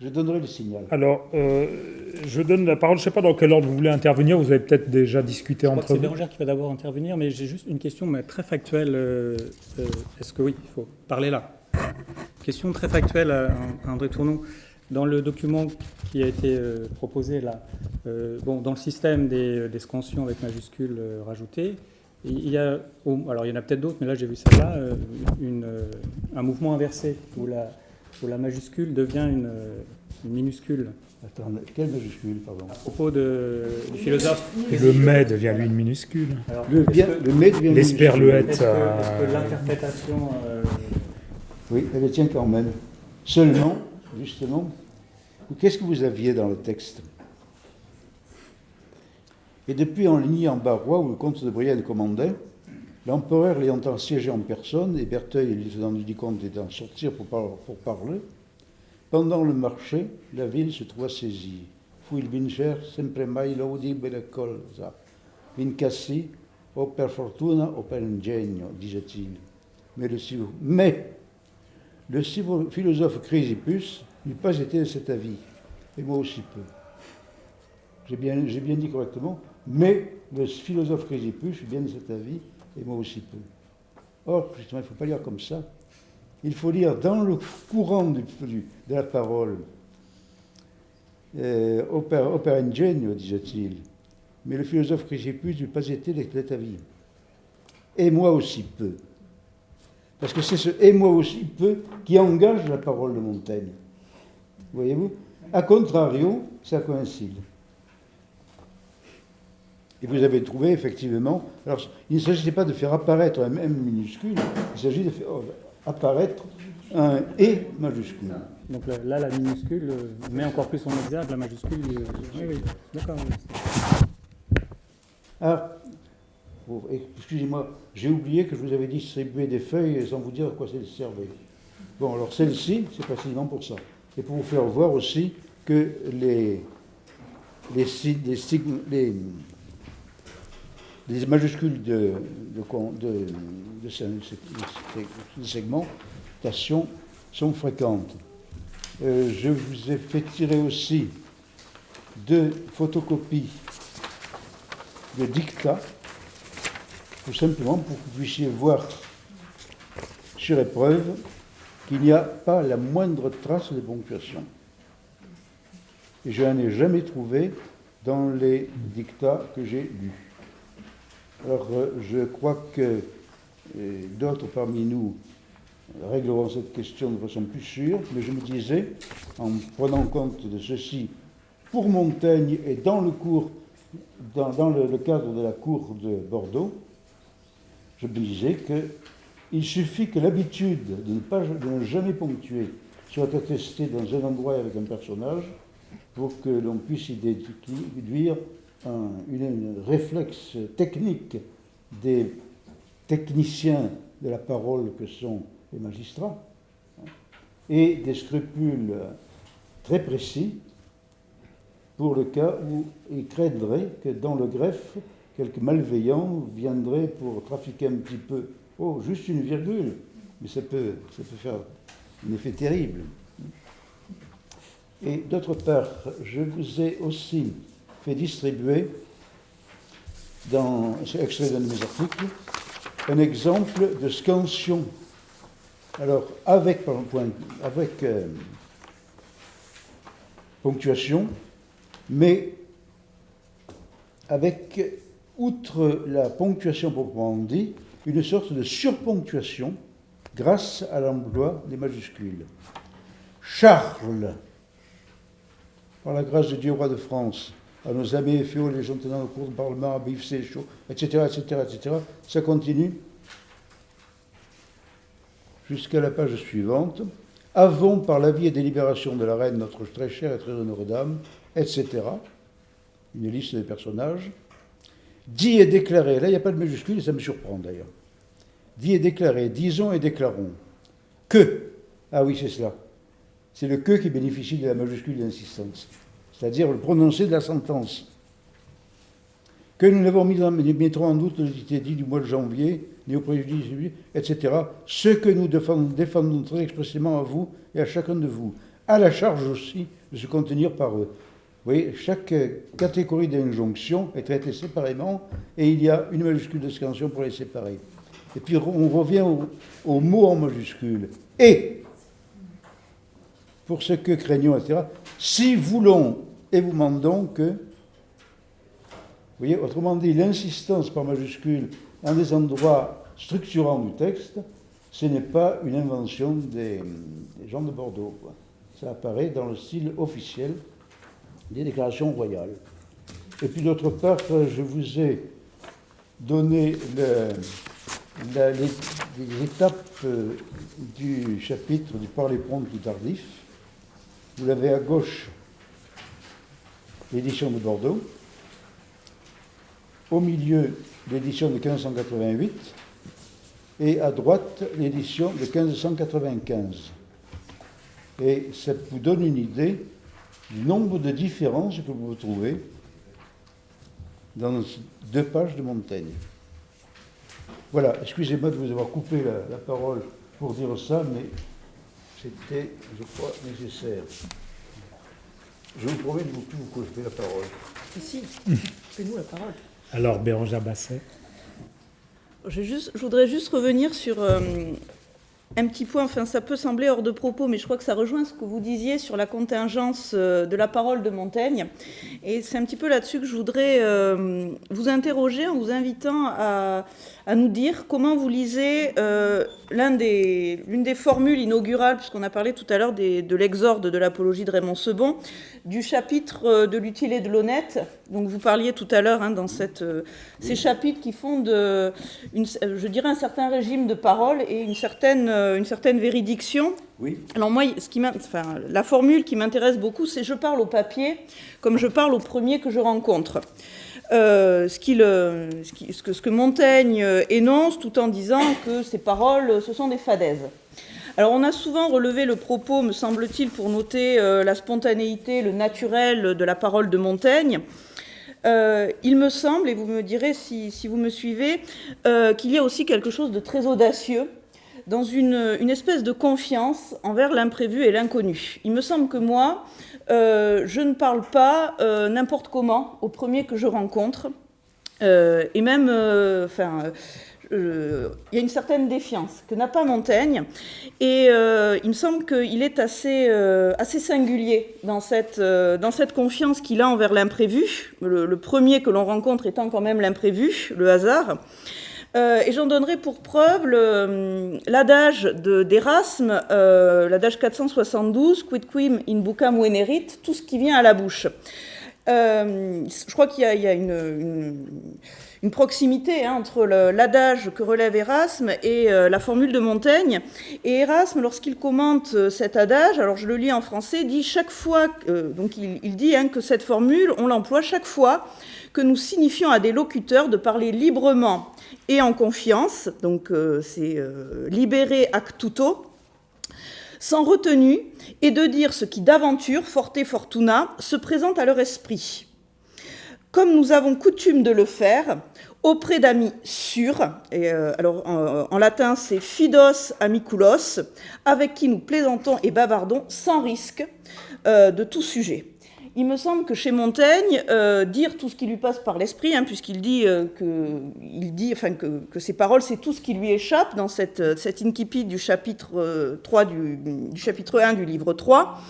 Je donnerai le signal. Alors, je donne la parole. Je ne sais pas dans quel ordre vous voulez intervenir. Vous avez peut-être déjà discuté entre vous. C'est Bérangère qui va d'abord intervenir, mais j'ai juste une question mais très factuelle. Est-ce que oui, il faut parler là? Question très factuelle à André Tournon. Dans le document qui a été proposé là, dans le système des scansions avec majuscules rajoutées, il y a, alors il y en a peut-être d'autres, mais là j'ai vu celle-là, un mouvement inversé où la majuscule devient une minuscule. Attends, quelle majuscule, pardon? À propos du philosophe. Et le mais devient lui une minuscule. Alors, le mais devient une minuscule. L'esperluette. Est-ce que l'interprétation... Oui, elle le tient quand même. Seulement, justement, qu'est-ce que vous aviez dans le texte? Et depuis en ligne en Barrois, où le comte de Brienne commandait, L'empereur l'ayant assiégé en personne, et Bertheuil, le lieutenant du vicomte, étant sortir pour parler, pendant le marché, la ville se trouva saisie. Fu il vincer sempre mai laudibile cosa. Vincassi, o per fortuna o per ingegno, disait-il. Mais le philosophe Chrysippus n'eût pas été de cet avis, et moi aussi peu. J'ai bien dit correctement, mais le philosophe Chrysippus fut bien de cet avis, et moi aussi peu. Or, justement, il ne faut pas lire comme ça. Il faut lire dans le courant de la parole. Opera ingegno, disait-il. Mais le philosophe Chrysippus n'eût pas été de cet avis. Et moi aussi peu. Parce que c'est ce « et moi aussi peu » qui engage la parole de Montaigne. Voyez-vous ? A contrario, ça coïncide. Et vous avez trouvé, effectivement... Alors, il ne s'agissait pas de faire apparaître un « M » minuscule, il s'agit de faire apparaître un « et » majuscule. Donc là, la minuscule met encore plus en exergue la majuscule. Oui, d'accord. Oui. Ah, excusez-moi, j'ai oublié que je vous avais distribué des feuilles sans vous dire à quoi ça servait. Bon, alors celle-ci, c'est précisément pour ça. Et pour vous faire voir aussi que les majuscules de segmentation sont fréquentes. Je vous ai fait tirer aussi 2 photocopies de dictats, tout simplement pour que vous puissiez voir sur épreuve qu'il n'y a pas la moindre trace de ponctuation. Et je n'en ai jamais trouvé dans les dictats que j'ai lus. Alors, je crois que d'autres parmi nous régleront cette question de façon plus sûre, mais je me disais, en prenant compte de ceci, pour Montaigne et dans le cadre de la cour de Bordeaux, je me disais qu'il suffit que l'habitude de ne jamais ponctuer soit attestée dans un endroit avec un personnage pour que l'on puisse y déduire un réflexe technique des techniciens de la parole que sont les magistrats, et des scrupules très précis pour le cas où ils craidraient que dans le greffe, quelques malveillants viendraient pour trafiquer un petit peu. Oh, juste une virgule, mais ça peut faire un effet terrible. Et d'autre part, je vous ai aussi fait distribuer, extrait d'un de mes articles, un exemple de scansion. Alors, avec ponctuation, mais avec, outre la ponctuation proprement dit, une sorte de surponctuation grâce à l'emploi des majuscules. Charles, par la grâce de Dieu, roi de France, à nos amis et féaux, les gens tenant au cours du Parlement, à Bif, Séchaud, etc., ça continue jusqu'à la page suivante. Avons, par l'avis et délibération de la reine, notre très chère et très honorée dame, etc., une liste de personnages, dit et déclaré, là il n'y a pas de majuscule, et ça me surprend d'ailleurs, dit et déclaré, disons et déclarons, que, ah oui c'est cela, c'est le que qui bénéficie de la majuscule d'insistance, c'est-à-dire le prononcé de la sentence, que nous n'avons mettrons en doute l'utilité dit du mois de janvier, ni au préjudice, etc., ce que nous défendons très expressément à vous et à chacun de vous, à la charge aussi de se contenir par eux. Vous voyez, chaque catégorie d'injonction est traitée séparément et il y a une majuscule de scansion pour les séparer. Et puis on revient au mot en majuscule. Et, pour ce que craignons, etc., si voulons et vous mandons que... Vous voyez, autrement dit, l'insistance par majuscule dans des endroits structurants du texte, ce n'est pas une invention des gens de Bordeaux, quoi. Ça apparaît dans le style officiel des déclarations royales. Et puis d'autre part, je vous ai donné les étapes du chapitre du parler prompt plus tardif. Vous l'avez à gauche, l'édition de Bordeaux. Au milieu, l'édition de 1588, et à droite, l'édition de 1595. Et ça vous donne une idée du nombre de différences que vous trouvez dans 2 pages de Montaigne. Voilà, excusez-moi de vous avoir coupé la parole pour dire ça, mais c'était, je crois, nécessaire. Je vous promets de vous plus vous couper la parole. Si, fais-nous la parole. Alors, Bérangère Basset. Je voudrais juste revenir sur un petit point, enfin ça peut sembler hors de propos, mais je crois que ça rejoint ce que vous disiez sur la contingence de la parole de Montaigne. Et c'est un petit peu là-dessus que je voudrais vous interroger en vous invitant à nous dire comment vous lisez l'une des formules inaugurales, puisqu'on a parlé tout à l'heure de l'exorde de l'apologie de Raymond Sebon, du chapitre de l'utile et de l'honnête. Donc vous parliez tout à l'heure dans ces chapitres qui fondent, je dirais, un certain régime de parole et une certaine véridiction. Oui. Alors moi, la formule qui m'intéresse beaucoup, c'est « je parle au papier comme je parle au premier que je rencontre ». Ce que Montaigne énonce, tout en disant que ces paroles, ce sont des fadaises. Alors on a souvent relevé le propos, me semble-t-il, pour noter la spontanéité, le naturel de la parole de Montaigne. Il me semble, et vous me direz si vous me suivez, qu'il y a aussi quelque chose de très audacieux dans une espèce de confiance envers l'imprévu et l'inconnu. Il me semble que moi, je ne parle pas n'importe comment au premier que je rencontre, et même, il y a une certaine défiance que n'a pas Montaigne, et il me semble qu'il est assez singulier dans cette confiance qu'il a envers l'imprévu, le premier que l'on rencontre étant quand même l'imprévu, le hasard. Et j'en donnerai pour preuve l'adage d'Erasme, l'adage 472, quidquid in buccam venerit, tout ce qui vient à la bouche. Je crois qu'il y a une proximité entre l'adage que relève Erasme et la formule de Montaigne. Et Erasme, lorsqu'il commente cet adage, alors je le lis en français, dit chaque fois, donc il dit que cette formule, on l'emploie chaque fois que nous signifions à des locuteurs de parler librement et en confiance, donc c'est libere ac tuto, sans retenue, et de dire ce qui d'aventure, forte fortuna, se présente à leur esprit. Comme nous avons coutume de le faire, auprès d'amis sûrs, et alors en latin c'est fidos amiculos, avec qui nous plaisantons et bavardons sans risque de tout sujet. Il me semble que chez Montaigne, dire tout ce qui lui passe par l'esprit, puisqu'il dit, que ses paroles, c'est tout ce qui lui échappe dans cet incipit du chapitre 3 du chapitre 1 du livre 3,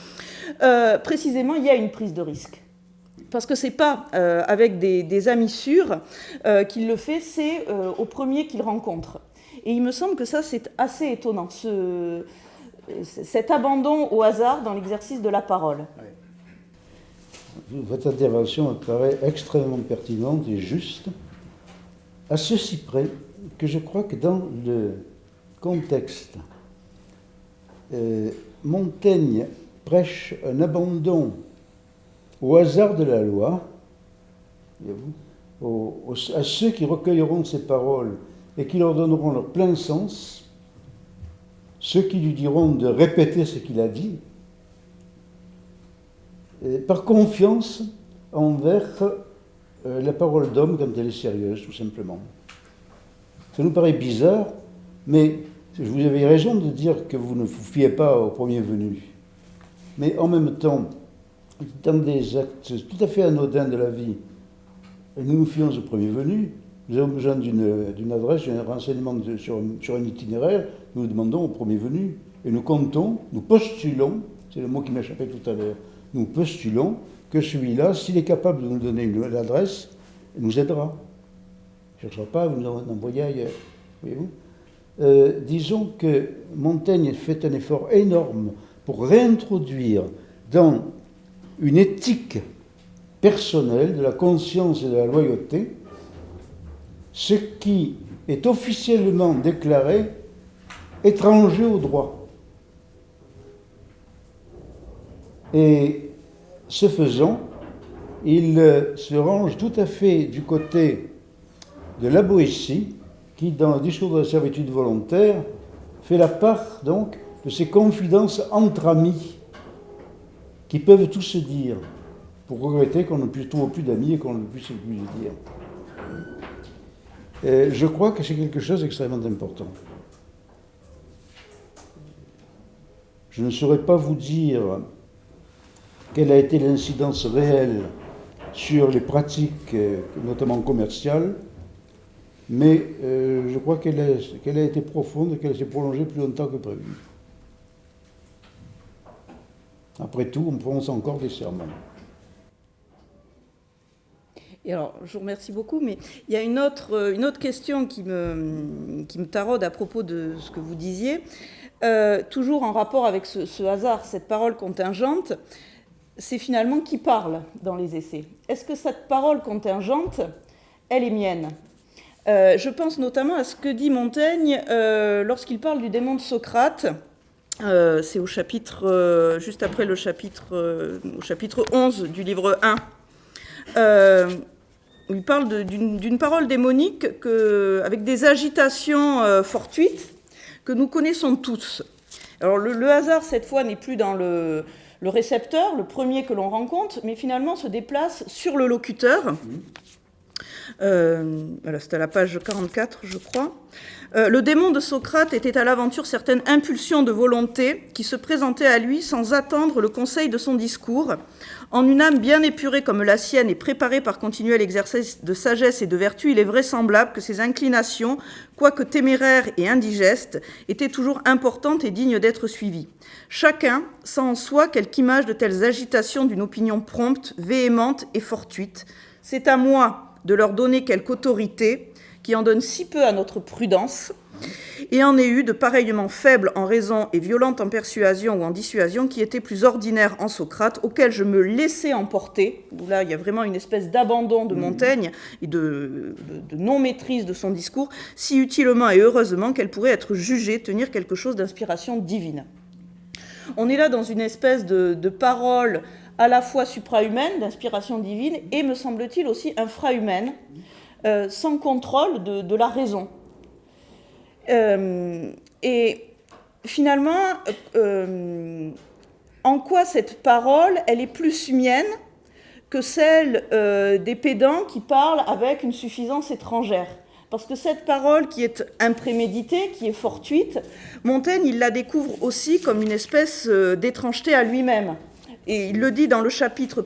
précisément, il y a une prise de risque. Parce que c'est pas avec des amis sûrs qu'il le fait, c'est au premier qu'il rencontre. Et il me semble que ça, c'est assez étonnant, cet abandon au hasard dans l'exercice de la parole. Oui. Votre intervention me paraît extrêmement pertinente et juste, à ceci près que je crois que dans le contexte, Montaigne prêche un abandon au hasard de la loi, à ceux qui recueilleront ces paroles et qui leur donneront leur plein sens, ceux qui lui diront de répéter ce qu'il a dit, par confiance envers la parole d'homme quand elle est sérieuse, tout simplement. Ça nous paraît bizarre, mais vous avez raison de dire que vous ne vous fiez pas au premier venu. Mais en même temps, dans des actes tout à fait anodins de la vie, nous nous fions au premier venu, nous avons besoin d'une adresse, d'un renseignement sur un itinéraire, nous nous demandons au premier venu, et nous comptons, nous postulons, c'est le mot qui m'échappait tout à l'heure, nous postulons que celui-là, s'il est capable de nous donner l'adresse, nous aidera. Il ne cherchera pas à nous envoyer ailleurs. Voyez-vous ? Disons que Montaigne fait un effort énorme pour réintroduire dans une éthique personnelle de la conscience et de la loyauté ce qui est officiellement déclaré étranger au droit. Et ce faisant, il se range tout à fait du côté de la Boétie, qui, dans le discours de la servitude volontaire, fait la part, donc, de ces confidences entre amis qui peuvent tous se dire, pour regretter qu'on ne puisse trouver plus d'amis et qu'on ne puisse plus se dire. Et je crois que c'est quelque chose d'extrêmement important. Je ne saurais pas vous dire quelle a été l'incidence réelle sur les pratiques, notamment commerciales, mais je crois qu'elle a été profonde et qu'elle s'est prolongée plus longtemps que prévu. Après tout, on prononce encore des serments. Et alors, je vous remercie beaucoup, mais il y a une autre question qui me taraude à propos de ce que vous disiez. Toujours en rapport avec ce hasard, cette parole contingente, c'est finalement qui parle dans les essais. Est-ce que cette parole contingente, elle est mienne ? Je pense notamment à ce que dit Montaigne lorsqu'il parle du démon de Socrate. C'est au chapitre, juste après le chapitre, au chapitre 11 du livre 1. Où il parle d'une parole démonique avec des agitations fortuites que nous connaissons tous. Alors le hasard, cette fois, n'est plus dans le récepteur, le premier que l'on rencontre, mais finalement se déplace sur le locuteur. Voilà, c'est à la page 44, je crois. Le démon de Socrate était à l'aventure certaines impulsions de volonté qui se présentaient à lui sans attendre le conseil de son discours. En une âme bien épurée comme la sienne et préparée par continuel exercice de sagesse et de vertu, il est vraisemblable que ses inclinations, quoique téméraires et indigestes, étaient toujours importantes et dignes d'être suivies. Chacun sent en soi quelque image de telles agitations d'une opinion prompte, véhémente et fortuite. C'est à moi de leur donner quelque autorité qui en donne si peu à notre prudence, et en ait eu de pareillement faibles en raison et violentes en persuasion ou en dissuasion qui étaient plus ordinaires en Socrate, auxquels je me laissais emporter. Là, il y a vraiment une espèce d'abandon de Montaigne et de non-maîtrise de son discours, si utilement et heureusement qu'elle pourrait être jugée tenir quelque chose d'inspiration divine. On est là dans une espèce de parole à la fois suprahumaine, d'inspiration divine, et, me semble-t-il, aussi infrahumaine, sans contrôle de la raison. Et finalement, en quoi cette parole, elle est plus mienne que celle des pédants qui parlent avec une suffisance étrangère ? Parce que cette parole qui est impréméditée, qui est fortuite, Montaigne, il la découvre aussi comme une espèce d'étrangeté à lui-même. Et il le dit dans le chapitre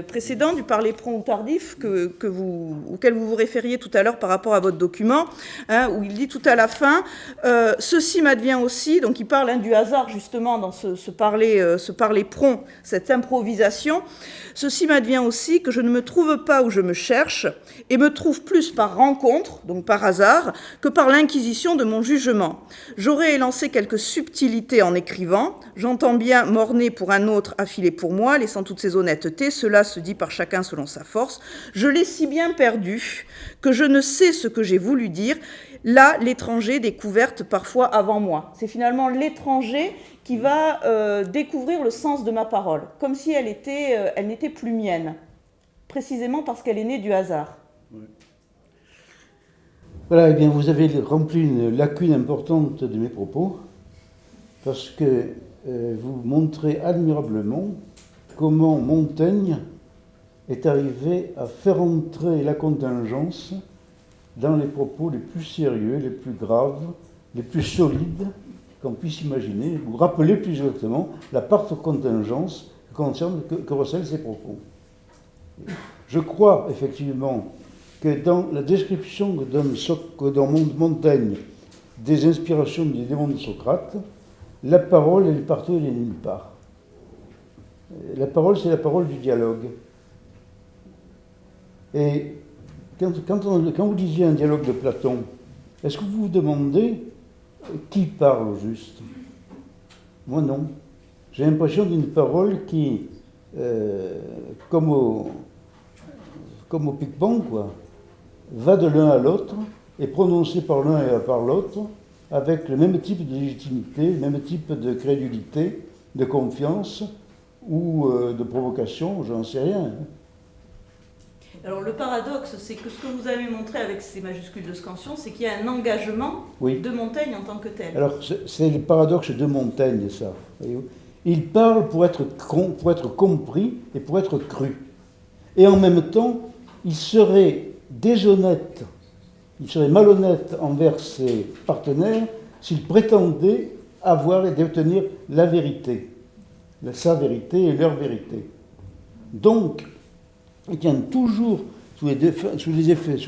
précédent du parler prompt ou tardif auquel vous vous référiez tout à l'heure par rapport à votre document, où il dit tout à la fin « Ceci m'advient aussi », donc il parle du hasard justement dans ce parler prompt, cette improvisation, « Ceci m'advient aussi que je ne me trouve pas où je me cherche et me trouve plus par rencontre, donc par hasard, que par l'inquisition de mon jugement. J'aurais élancé quelques subtilités en écrivant, j'entends bien morner pour un autre, affiler pour moi, laissant toutes ces honnêtetés, cela se dit par chacun selon sa force. Je l'ai si bien perdu que je ne sais ce que j'ai voulu dire. Là, l'étranger découverte parfois avant moi. » C'est finalement l'étranger qui va découvrir le sens de ma parole, comme si elle n'était plus mienne, précisément parce qu'elle est née du hasard. Oui. Voilà, eh bien, vous avez rempli une lacune importante de mes propos, parce que vous montrez admirablement comment Montaigne est arrivé à faire entrer la contingence dans les propos les plus sérieux, les plus graves, les plus solides qu'on puisse imaginer. Vous rappelez plus exactement la part de contingence que recèlent ces propos. Je crois effectivement que dans la description que donne Montaigne des inspirations du démon de Socrate, la parole, elle est partout, elle est nulle part. La parole, c'est la parole du dialogue. Et quand vous disiez un dialogue de Platon, est-ce que vous vous demandez qui parle au juste ? Moi, non. J'ai l'impression d'une parole qui, comme au pic-pong, quoi, va de l'un à l'autre, est prononcée par l'un et par l'autre, avec le même type de légitimité, le même type de crédulité, de confiance ou de provocation, j'en sais rien. Alors le paradoxe, c'est que ce que vous avez montré avec ces majuscules de Scansion, c'est qu'il y a un engagement de Montaigne en tant que tel. Alors c'est le paradoxe de Montaigne, ça. Voyez-vous. Il parle pour être compris et pour être cru. Et en même temps, il serait déshonnête, il serait malhonnête envers ses partenaires s'il prétendait avoir et détenir la vérité, sa vérité et leur vérité. Donc, il tient toujours sous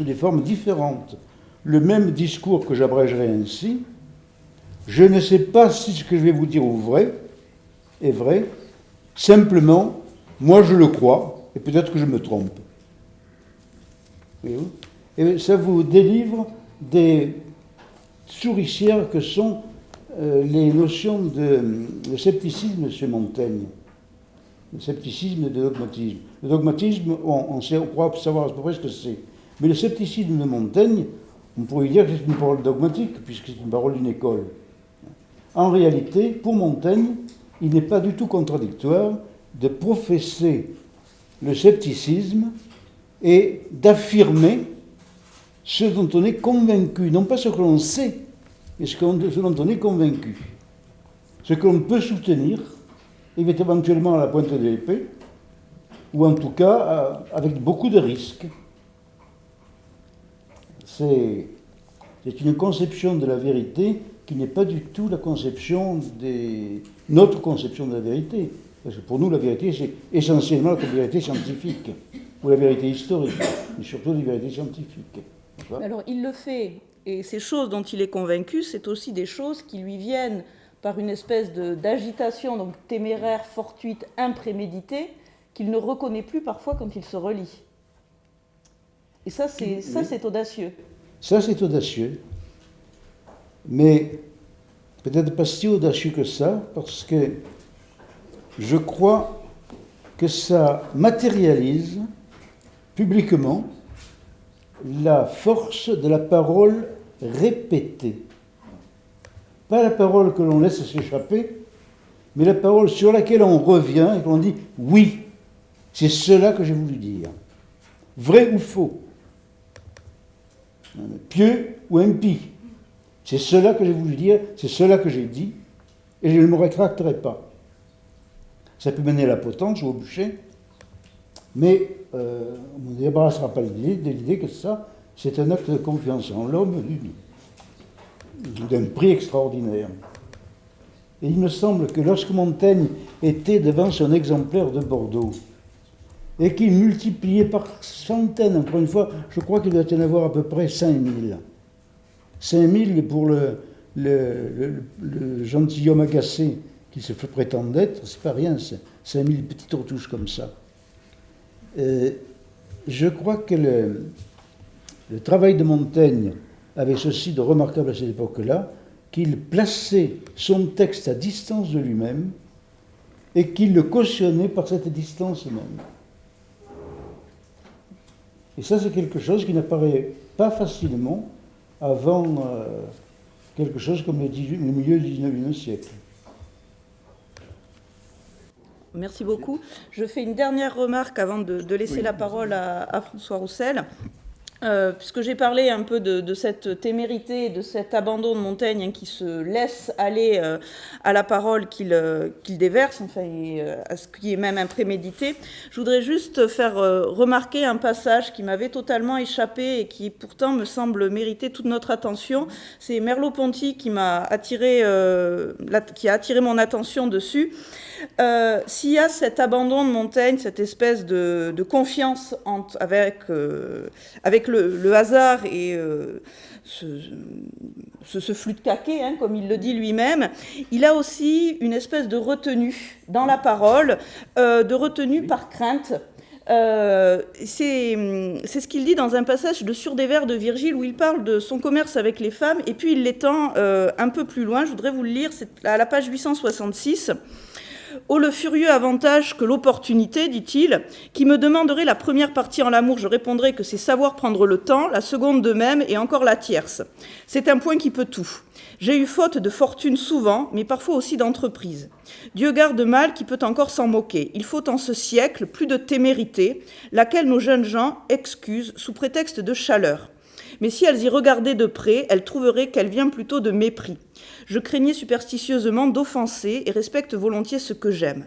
des formes différentes le même discours que j'abrégerai ainsi. Je ne sais pas si ce que je vais vous dire est vrai, simplement, moi je le crois, et peut-être que je me trompe. Voyez-vous ? Et ça vous délivre des souricières que sont les notions de scepticisme chez Montaigne. Le scepticisme et le dogmatisme. Le dogmatisme, on croit savoir à peu près ce que c'est. Mais le scepticisme de Montaigne, on pourrait dire que c'est une parole dogmatique, puisque c'est une parole d'une école. En réalité, pour Montaigne, il n'est pas du tout contradictoire de professer le scepticisme et d'affirmer ce dont on est convaincu, non pas ce que l'on sait, mais ce dont on est convaincu. Ce que l'on peut soutenir, éventuellement à la pointe de l'épée, ou en tout cas avec beaucoup de risques. C'est une conception de la vérité qui n'est pas du tout la conception notre conception de la vérité. Parce que pour nous, la vérité, c'est essentiellement la vérité scientifique, ou la vérité historique, mais surtout la vérité scientifique. Alors, il le fait, et ces choses dont il est convaincu, c'est aussi des choses qui lui viennent par une espèce d'agitation, donc téméraire, fortuite, impréméditée, qu'il ne reconnaît plus parfois quand il se relit. Et ça, c'est audacieux. Ça, c'est audacieux. Mais peut-être pas si audacieux que ça, parce que je crois que ça matérialise publiquement la force de la parole répétée. Pas la parole que l'on laisse s'échapper, mais la parole sur laquelle on revient et que l'on dit « oui, c'est cela que j'ai voulu dire ». Vrai ou faux, pieux ou impie, c'est cela que j'ai voulu dire, c'est cela que j'ai dit, et je ne me rétracterai pas. Ça peut mener à la potence ou au bûcher, mais on ne débarrassera pas de l'idée que ça, c'est un acte de confiance en l'homme, d'un prix extraordinaire. Et il me semble que lorsque Montaigne était devant son exemplaire de Bordeaux, et qu'il multipliait par centaines, encore une fois, je crois qu'il doit y en avoir à peu près 5000. 5000 pour le gentilhomme agacé qui se prétend être, c'est pas rien, c'est 5000 petites retouches comme ça. Je crois que le travail de Montaigne avait ceci de remarquable à cette époque-là, qu'il plaçait son texte à distance de lui-même et qu'il le cautionnait par cette distance même. Et ça, c'est quelque chose qui n'apparaît pas facilement avant quelque chose comme le milieu du XIXe siècle. Merci beaucoup. Je fais une dernière remarque avant de laisser la parole à François Roussel. Puisque j'ai parlé un peu de cette témérité, de cet abandon de Montaigne qui se laisse aller à la parole qu'il déverse, enfin, à ce qui est même imprémédité, je voudrais juste faire remarquer un passage qui m'avait totalement échappé et qui pourtant me semble mériter toute notre attention. C'est Merleau-Ponty qui a attiré mon attention dessus. S'il y a cet abandon de Montaigne, cette espèce de confiance avec le hasard et ce flux de caquet, hein, comme il le dit lui-même, il a aussi une espèce de retenue dans la parole, de retenue par crainte. C'est ce qu'il dit dans un passage de Sur des vers de Virgile où il parle de son commerce avec les femmes et puis il l'étend un peu plus loin. Je voudrais vous le lire, c'est à la page 866. Oh, le furieux avantage que l'opportunité, dit-il, qui me demanderait la première partie en l'amour, je répondrai que c'est savoir prendre le temps, la seconde de même et encore la tierce. C'est un point qui peut tout. J'ai eu faute de fortune souvent, mais parfois aussi d'entreprise. Dieu garde mal qui peut encore s'en moquer. Il faut en ce siècle plus de témérité, laquelle nos jeunes gens excusent sous prétexte de chaleur. Mais si elles y regardaient de près, elles trouveraient qu'elle vient plutôt de mépris. Je craignais superstitieusement d'offenser et respecte volontiers ce que j'aime.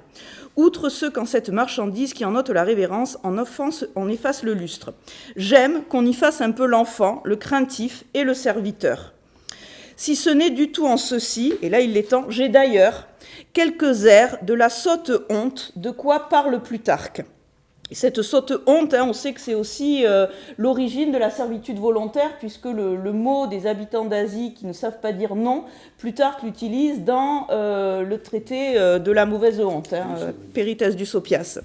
Outre ceux qu'en cette marchandise qui en ôte la révérence, en efface le lustre. J'aime qu'on y fasse un peu l'enfant, le craintif et le serviteur. Si ce n'est du tout en ceci, et là il l'étend, j'ai d'ailleurs quelques airs de la sotte honte, de quoi parle Plutarque. Et cette sotte honte, on sait que c'est aussi l'origine de la servitude volontaire, puisque le mot des habitants d'Asie qui ne savent pas dire non, Plutarque l'utilise dans le traité de la mauvaise honte, Périthèse du Sopias.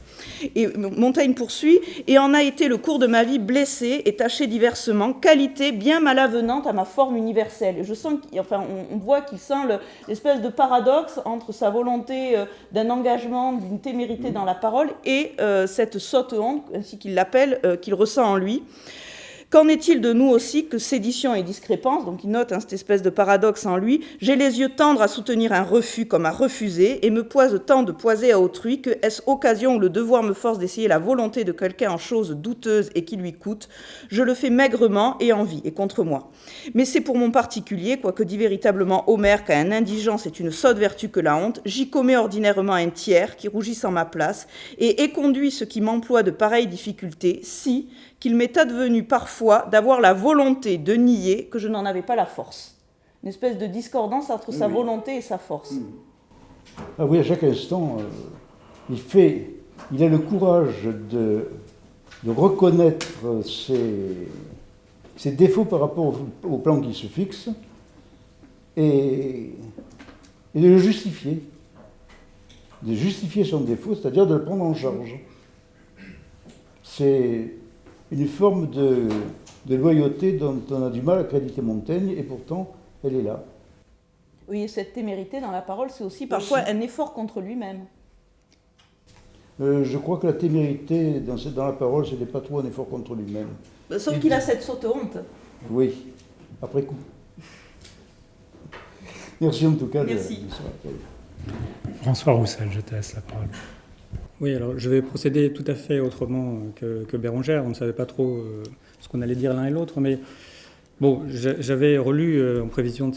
Et Montaigne poursuit, et en a été le cours de ma vie blessé et taché diversement, qualité bien malavenante à ma forme universelle. Et je sens on voit qu'il sent l'espèce de paradoxe entre sa volonté d'un engagement, d'une témérité dans la parole et cette sotte honte, ainsi qu'il l'appelle, qu'il ressent en lui. Qu'en est-il de nous aussi que sédition et discrépance, donc il note cette espèce de paradoxe en lui, j'ai les yeux tendres à soutenir un refus comme à refuser, et me poise tant de poiser à autrui que est-ce occasion où le devoir me force d'essayer la volonté de quelqu'un en chose douteuse et qui lui coûte, je le fais maigrement et en vie, et contre moi. Mais c'est pour mon particulier, quoique dit véritablement Homère qu'à un indigent c'est une sotte vertu que la honte, j'y commets ordinairement un tiers qui rougisse en ma place, et éconduit ce qui m'emploie de pareilles difficultés, si qu'il m'est advenu parfois d'avoir la volonté de nier que je n'en avais pas la force. Une espèce de discordance entre sa volonté et sa force. Ah oui, à chaque instant, il a le courage de reconnaître ses défauts par rapport au plan qu'il se fixe et de le justifier. De justifier son défaut, c'est-à-dire de le prendre en charge. C'est une forme de loyauté dont on a du mal à créditer Montaigne, et pourtant, elle est là. Oui, et cette témérité dans la parole, c'est aussi parfois un effort contre lui-même. Je crois que la témérité dans la parole, ce n'est pas trop un effort contre lui-même. Sauf qu'il a cette sotte honte. Oui, après coup. Merci en tout cas. Merci. François Roussel, je te laisse la parole. Oui, alors je vais procéder tout à fait autrement que Bérengère. On ne savait pas trop ce qu'on allait dire l'un et l'autre, mais bon, j'avais relu en prévision de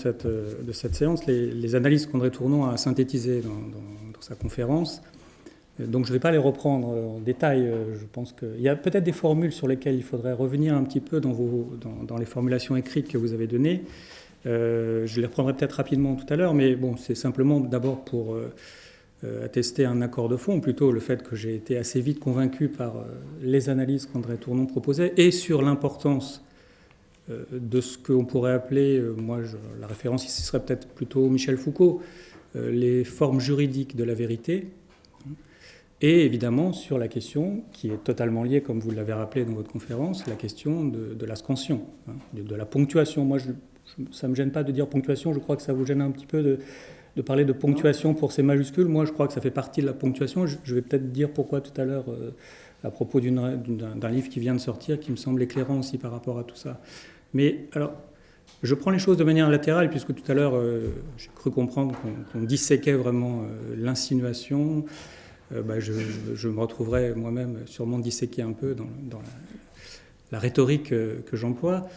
cette séance les analyses qu'André Tournon a synthétisées dans sa conférence. Donc je ne vais pas les reprendre en détail. Je pense qu'il y a peut-être des formules sur lesquelles il faudrait revenir un petit peu dans les formulations écrites que vous avez données. Je les reprendrai peut-être rapidement tout à l'heure, mais bon, c'est simplement d'abord pour attester un accord de fond, plutôt le fait que j'ai été assez vite convaincu par les analyses qu'André Tournon proposait et sur l'importance de ce qu'on pourrait appeler, la référence ici serait peut-être plutôt Michel Foucault, les formes juridiques de la vérité, et évidemment sur la question qui est totalement liée, comme vous l'avez rappelé dans votre conférence, la question de la scansion, de la ponctuation. Moi, ça ne me gêne pas de dire ponctuation, je crois que ça vous gêne un petit peu de parler de ponctuation pour ces majuscules. Moi, je crois que ça fait partie de la ponctuation. Je vais peut-être dire pourquoi tout à l'heure, à propos d'un livre qui vient de sortir, qui me semble éclairant aussi par rapport à tout ça. Mais alors, je prends les choses de manière latérale, puisque tout à l'heure, j'ai cru comprendre qu'on disséquait vraiment l'insinuation. Je me retrouverai moi-même sûrement disséqué un peu dans la rhétorique que j'emploie.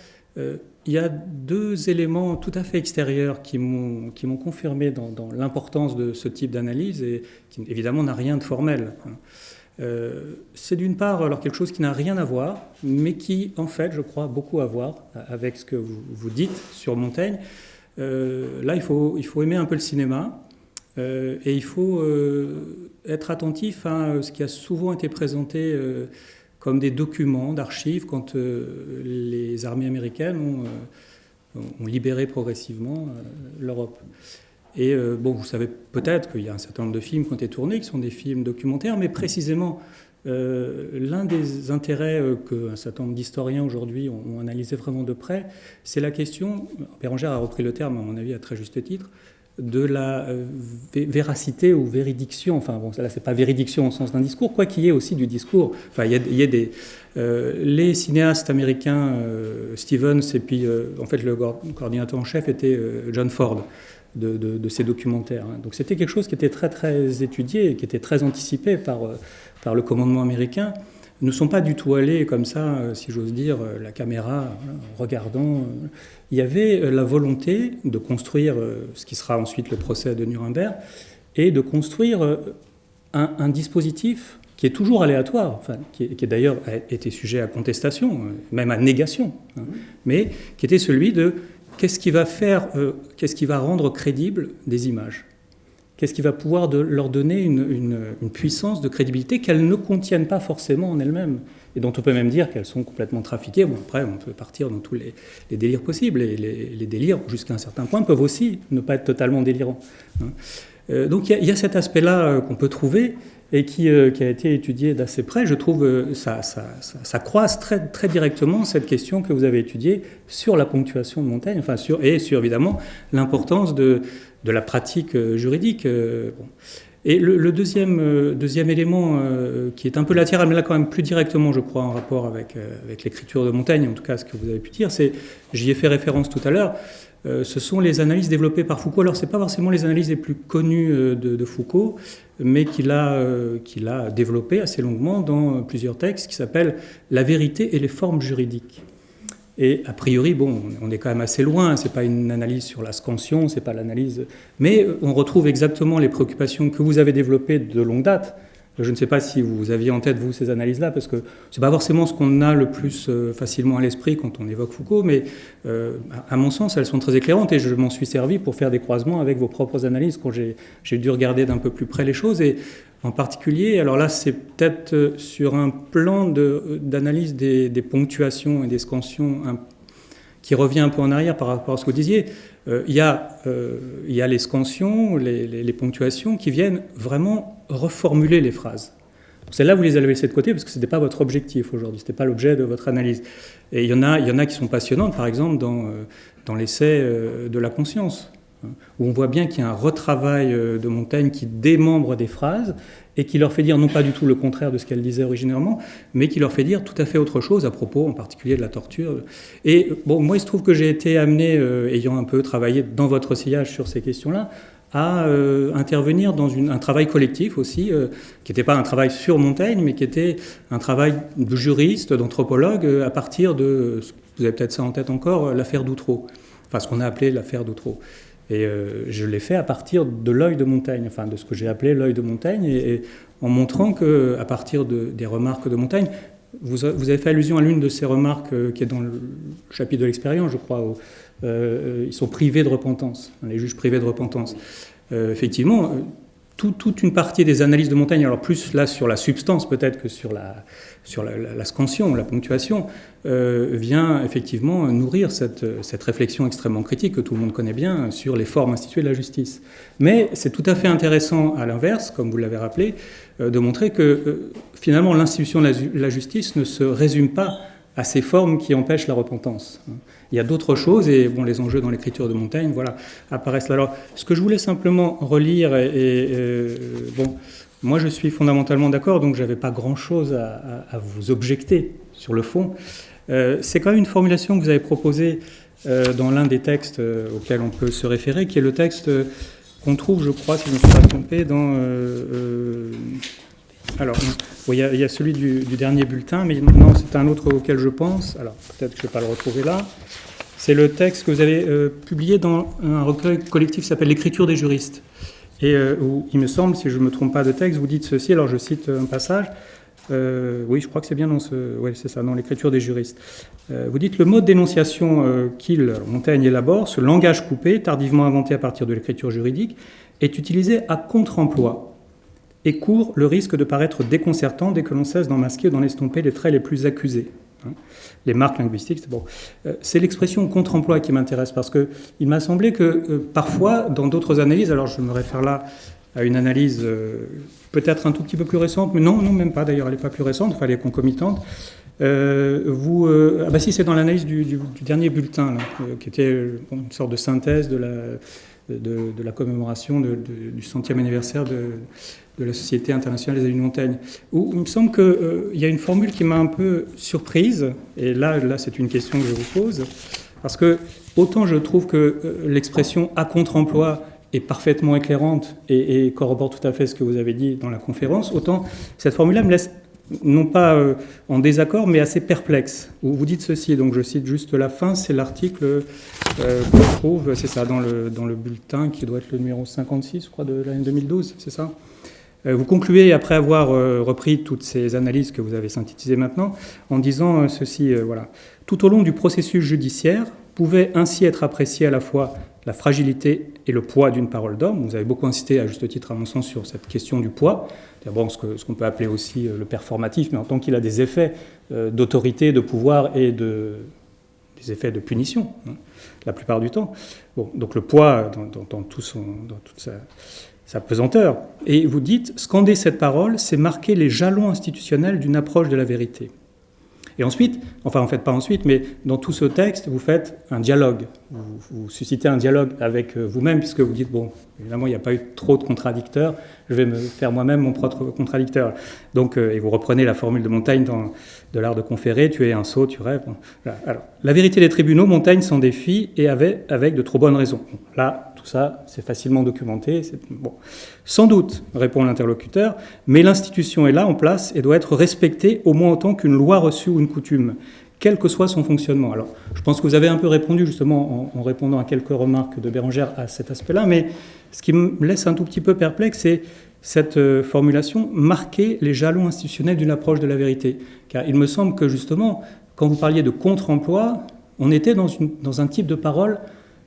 Il y a deux éléments tout à fait extérieurs qui m'ont confirmé dans l'importance de ce type d'analyse et qui, évidemment, n'a rien de formel. C'est d'une part alors quelque chose qui n'a rien à voir, mais qui, en fait, je crois, beaucoup à voir avec ce que vous dites sur Montaigne. Là, il faut aimer un peu le cinéma et il faut être attentif à ce qui a souvent été présenté comme des documents d'archives quand les armées américaines ont libéré progressivement l'Europe. Et vous savez peut-être qu'il y a un certain nombre de films qui ont été tournés, qui sont des films documentaires, mais précisément, l'un des intérêts qu'un certain nombre d'historiens aujourd'hui ont analysé vraiment de près, c'est la question, Bérengère a repris le terme à mon avis à très juste titre, de la véracité ou véridiction, enfin bon, là c'est pas véridiction au sens d'un discours, quoi qu'il y ait aussi du discours. Enfin, il y a des les cinéastes américains, Stevens, et puis en fait le coordinateur en chef était John Ford de ces documentaires. Hein. Donc c'était quelque chose qui était très très étudié, qui était très anticipé par le commandement américain. Ils ne sont pas du tout allés comme ça, si j'ose dire, la caméra, en regardant. Il y avait la volonté de construire ce qui sera ensuite le procès de Nuremberg, et de construire un dispositif qui est toujours aléatoire, enfin, qui d'ailleurs a été sujet à contestation, même à négation, hein, mais qui était celui de qu'est-ce qui va rendre crédibles des images ? Qu'est-ce qui va pouvoir leur donner une puissance de crédibilité qu'elles ne contiennent pas forcément en elles-mêmes, et dont on peut même dire qu'elles sont complètement trafiquées. Bon, après, on peut partir dans tous les délires possibles, et les délires, jusqu'à un certain point, peuvent aussi ne pas être totalement délirants. Hein. Donc il y a cet aspect-là qu'on peut trouver, et qui a été étudié d'assez près. Je trouve ça croise très, très directement cette question que vous avez étudiée sur la ponctuation de Montaigne, enfin sur évidemment l'importance de la pratique juridique. Bon. Et le deuxième élément qui est un peu latéral, mais là quand même plus directement, je crois, en rapport avec l'écriture de Montaigne, en tout cas ce que vous avez pu dire, c'est, j'y ai fait référence tout à l'heure, ce sont les analyses développées par Foucault. Alors, ce n'est pas forcément les analyses les plus connues de Foucault, mais qu'il a développées assez longuement dans plusieurs textes qui s'appellent « La vérité et les formes juridiques ». Et a priori, bon, on est quand même assez loin, ce n'est pas une analyse sur la scansion, c'est pas l'analyse... Mais on retrouve exactement les préoccupations que vous avez développées de longue date. Je ne sais pas si vous aviez en tête, vous, ces analyses-là, parce que ce n'est pas forcément ce qu'on a le plus facilement à l'esprit quand on évoque Foucault, mais à mon sens, elles sont très éclairantes, et je m'en suis servi pour faire des croisements avec vos propres analyses quand j'ai dû regarder d'un peu plus près les choses. Et en particulier, alors là, c'est peut-être sur un plan d'analyse des ponctuations et des scansions qui revient un peu en arrière par rapport à ce que vous disiez. Il y a les scansions, les ponctuations qui viennent vraiment reformuler les phrases. Celles-là, vous les avez laissées de côté parce que ce n'était pas votre objectif aujourd'hui, ce n'était pas l'objet de votre analyse. Et il y en a qui sont passionnantes, par exemple dans l'essai de la conscience, où on voit bien qu'il y a un retravail de Montaigne qui démembre des phrases et qui leur fait dire non pas du tout le contraire de ce qu'elle disait originairement, mais qui leur fait dire tout à fait autre chose à propos en particulier de la torture. Et bon, moi il se trouve que j'ai été amené, ayant un peu travaillé dans votre sillage sur ces questions-là, à intervenir dans un travail collectif aussi, qui n'était pas un travail sur Montaigne, mais qui était un travail de juriste, d'anthropologue, à partir de, vous avez peut-être ça en tête encore, l'affaire d'Outreau, enfin ce qu'on a appelé l'affaire d'Outreau. Et je l'ai fait à partir de l'œil de Montaigne, enfin de ce que j'ai appelé l'œil de Montaigne, et en montrant qu'à partir des remarques de Montaigne, vous avez fait allusion à l'une de ces remarques qui est dans le chapitre de l'expérience, je crois, où ils sont privés de repentance, les juges privés de repentance. Effectivement, toute une partie des analyses de Montaigne, alors plus là sur la substance peut-être que sur la scansion, la ponctuation, vient effectivement nourrir cette réflexion extrêmement critique que tout le monde connaît bien sur les formes instituées de la justice. Mais c'est tout à fait intéressant, à l'inverse, comme vous l'avez rappelé, de montrer que finalement l'institution de la justice ne se résume pas à ces formes qui empêchent la repentance. Il y a d'autres choses, et bon, les enjeux dans l'écriture de Montaigne, voilà, apparaissent là. Alors, ce que je voulais simplement relire, bon, moi je suis fondamentalement d'accord, donc je n'avais pas grand-chose à vous objecter sur le fond. C'est quand même une formulation que vous avez proposée dans l'un des textes auxquels on peut se référer, qui est le texte qu'on trouve, je crois, si je ne me suis pas trompé, dans... alors, il y a celui du dernier bulletin, mais non, c'est un autre auquel je pense. Alors, peut-être que je ne vais pas le retrouver là. C'est le texte que vous avez publié dans un recueil collectif qui s'appelle « L'écriture des juristes ». Et où, il me semble, si je ne me trompe pas de texte, vous dites ceci, alors je cite un passage. Oui, je crois que c'est bien dans oui, c'est ça, dans l'écriture des juristes. Vous dites « Le mode d'énonciation Montaigne élabore, ce langage coupé, tardivement inventé à partir de l'écriture juridique, est utilisé à contre-emploi et court le risque de paraître déconcertant dès que l'on cesse d'en masquer ou d'en estomper les traits les plus accusés. » Les marques linguistiques, c'est bon. C'est l'expression contre-emploi qui m'intéresse, parce qu'il m'a semblé que parfois, dans d'autres analyses, alors je me réfère là à une analyse peut-être un tout petit peu plus récente, mais non, même pas d'ailleurs, elle n'est pas plus récente, enfin elle est concomitante. Si, c'est dans l'analyse du dernier bulletin, là, qui était une sorte de synthèse de de la commémoration du 100e anniversaire de la Société internationale des élus de montagne, où il me semble qu'il y a une formule qui m'a un peu surprise, et là c'est une question que je vous pose, parce que autant je trouve que l'expression « à contre-emploi » est parfaitement éclairante et corrobore tout à fait ce que vous avez dit dans la conférence, autant cette formule-là me laisse non pas en désaccord, mais assez perplexe. Vous dites ceci, donc je cite juste la fin, c'est l'article qu'on trouve, c'est ça, dans le bulletin, qui doit être le numéro 56, je crois, de l'année 2012, c'est ça ? Vous concluez, après avoir repris toutes ces analyses que vous avez synthétisées maintenant, en disant ceci, voilà. Tout au long du processus judiciaire, pouvait ainsi être apprécié à la fois la fragilité et le poids d'une parole d'homme. Vous avez beaucoup insisté, à juste titre, à mon sens, sur cette question du poids. D'abord, ce qu'on peut appeler aussi le performatif, mais en tant qu'il a des effets d'autorité, de pouvoir et des effets de punition, hein, la plupart du temps. Bon, donc le poids dans toute sa pesanteur. Et vous dites, scander cette parole, c'est marquer les jalons institutionnels d'une approche de la vérité. Et ensuite, enfin en fait pas ensuite, mais dans tout ce texte, vous faites un dialogue. Vous suscitez un dialogue avec vous-même, puisque vous dites, bon, évidemment, il n'y a pas eu trop de contradicteurs, je vais me faire moi-même mon propre contradicteur. Donc, et vous reprenez la formule de Montaigne de l'art de conférer, tu es un sot, tu rêves. Bon, voilà. Alors, la vérité des tribunaux, Montaigne s'en défie, et avec de trop bonnes raisons. Bon, là, tout ça, c'est facilement documenté. Bon. Sans doute, répond l'interlocuteur, mais l'institution est là, en place, et doit être respectée au moins autant qu'une loi reçue ou une coutume, quel que soit son fonctionnement. Alors, je pense que vous avez un peu répondu, justement, en répondant à quelques remarques de Bérengère à cet aspect-là, mais ce qui me laisse un tout petit peu perplexe, c'est cette formulation « marquer les jalons institutionnels d'une approche de la vérité ». Car il me semble que, justement, quand vous parliez de contre-emploi, on était dans un type de parole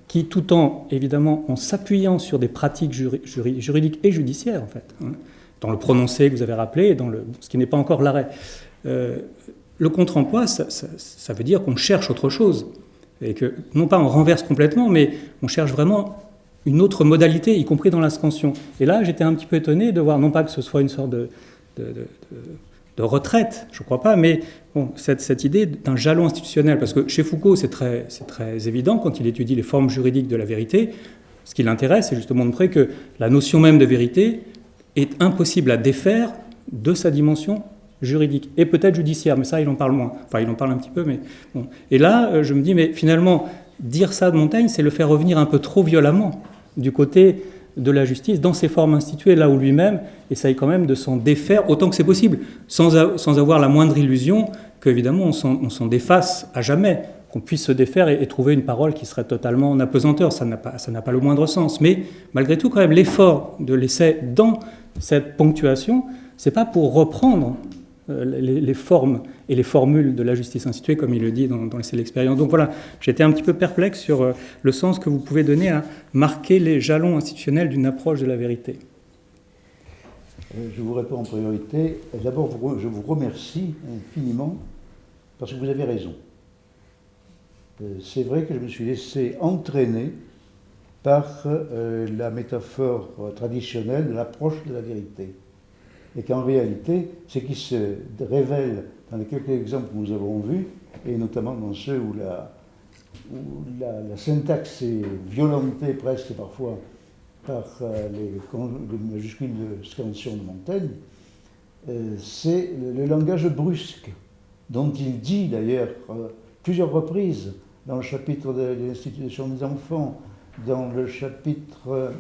qui, tout en, évidemment, en s'appuyant sur des pratiques juridiques et judiciaires, en fait, hein, dans le prononcé que vous avez rappelé, et dans ce qui n'est pas encore l'arrêt. Le contre-emploi, ça veut dire qu'on cherche autre chose, et que, non pas on renverse complètement, mais on cherche vraiment une autre modalité, y compris dans la scansion. Et là, j'étais un petit peu étonné de voir, non pas que ce soit une sorte de retraite, je ne crois pas, mais bon, cette idée d'un jalon institutionnel, parce que chez Foucault, c'est très évident, quand il étudie les formes juridiques de la vérité, ce qui l'intéresse, c'est justement de montrer que la notion même de vérité est impossible à défaire de sa dimension juridique, et peut-être judiciaire, mais ça, il en parle moins. Enfin, il en parle un petit peu, mais bon. Et là, je me dis, mais finalement, dire ça de Montaigne, c'est le faire revenir un peu trop violemment du côté de la justice, dans ses formes instituées, là où lui-même essaye quand même de s'en défaire autant que c'est possible, sans avoir la moindre illusion qu'évidemment on s'en défasse à jamais, qu'on puisse se défaire et trouver une parole qui serait totalement en apesanteur. Ça n'a pas le moindre sens. Mais malgré tout, quand même, l'effort de l'essai dans cette ponctuation, c'est pas pour reprendre les formes et les formules de la justice instituée, comme il le dit dans l'essai de l'expérience. Donc voilà, j'étais un petit peu perplexe sur le sens que vous pouvez donner à marquer les jalons institutionnels d'une approche de la vérité. Je vous réponds en priorité. D'abord, je vous remercie infiniment parce que vous avez raison. C'est vrai que je me suis laissé entraîner par la métaphore traditionnelle de l'approche de la vérité. Et qu'en réalité, ce qui se révèle dans les quelques exemples que nous avons vus, et notamment dans ceux où la syntaxe est violentée presque parfois par les majuscules de scansion de Montaigne, c'est le langage brusque, dont il dit d'ailleurs plusieurs reprises dans le chapitre de l'institution des enfants, dans le chapitre,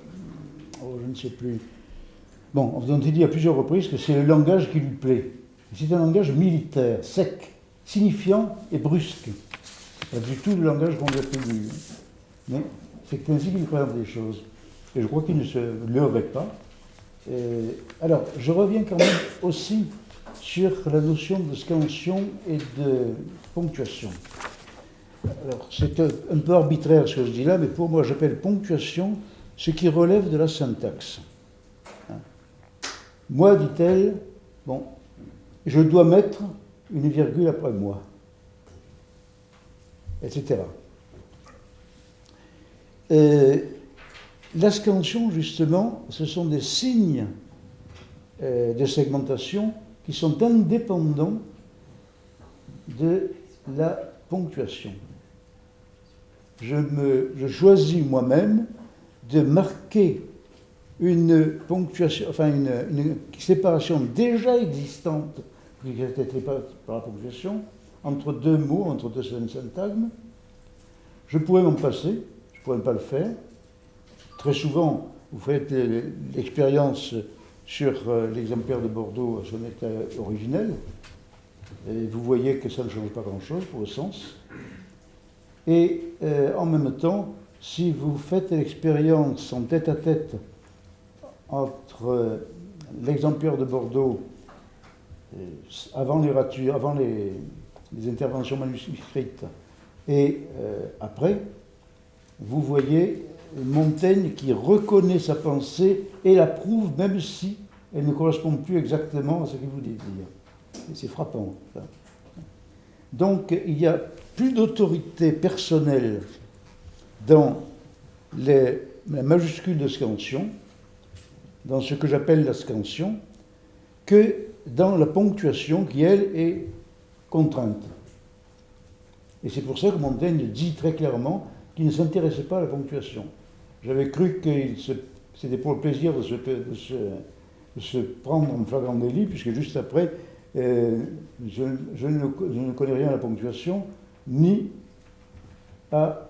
je ne sais plus, bon, dont il dit à plusieurs reprises que c'est le langage qui lui plaît. C'est un langage militaire, sec, signifiant et brusque. Pas du tout le langage qu'on lui attribue. Mais c'est ainsi qu'il présente les choses. Et je crois qu'il ne se leurrait pas. Alors, je reviens quand même aussi sur la notion de scansion et de ponctuation. Alors, c'est un peu arbitraire ce que je dis là, mais pour moi, j'appelle ponctuation ce qui relève de la syntaxe. Moi, dit-elle, bon, je dois mettre une virgule après moi, etc. La scansion, justement, ce sont des signes de segmentation qui sont indépendants de la ponctuation. Je choisis moi-même de marquer une ponctuation, enfin une séparation déjà existante, qui a été faite par la ponctuation, entre deux mots, entre deux syntagmes. Je pourrais m'en passer, je pourrais ne pas le faire. Très souvent, vous faites l'expérience sur l'exemplaire de Bordeaux à son état originel, et vous voyez que ça ne change pas grand-chose pour le sens. Et en même temps, si vous faites l'expérience en tête-à-tête entre l'exemplaire de Bordeaux avant les ratures, avant les interventions manuscrites et après, vous voyez Montaigne qui reconnaît sa pensée et la prouve même si elle ne correspond plus exactement à ce qu'il voulait dire. Et c'est frappant. Ça. Donc il n'y a plus d'autorité personnelle dans la majuscule de scansion, dans ce que j'appelle la scansion, que dans la ponctuation qui, elle, est contrainte. Et c'est pour ça que Montaigne dit très clairement qu'il ne s'intéressait pas à la ponctuation. J'avais cru que c'était pour le plaisir de se prendre en flagrant délit, puisque juste après, je ne connais rien à la ponctuation, ni à...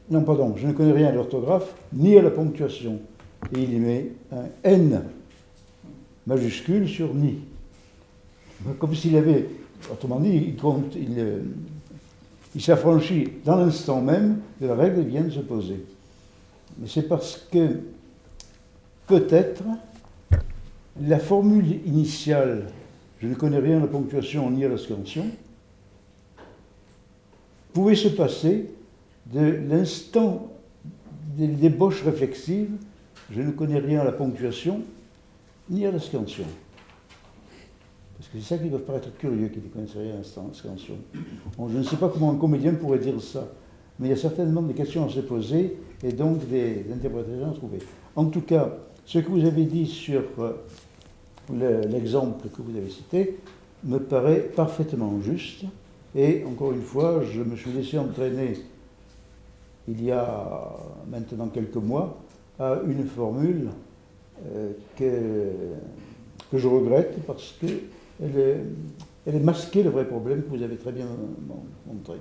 non, pardon, je ne connais rien à l'orthographe, ni à la ponctuation. Et il y met un N majuscule sur ni. Comme s'il avait, autrement dit, il s'affranchit dans l'instant même de la règle qui vient de se poser. Mais c'est parce que, peut-être, la formule initiale, je ne connais rien à la ponctuation ni à la scansion, pouvait se passer de l'instant des débauches réflexives, je ne connais rien à la ponctuation ni à la scansion. Parce que c'est ça qui doit paraître curieux, qui ne connaissent rien à la scansion. Bon, je ne sais pas comment un comédien pourrait dire ça, mais il y a certainement des questions à se poser et donc des interprétations à trouver. En tout cas, ce que vous avez dit sur l'exemple que vous avez cité me paraît parfaitement juste. Et encore une fois, je me suis laissé entraîner il y a maintenant quelques mois à une formule que je regrette parce qu'elle est masquée le vrai problème que vous avez très bien montré.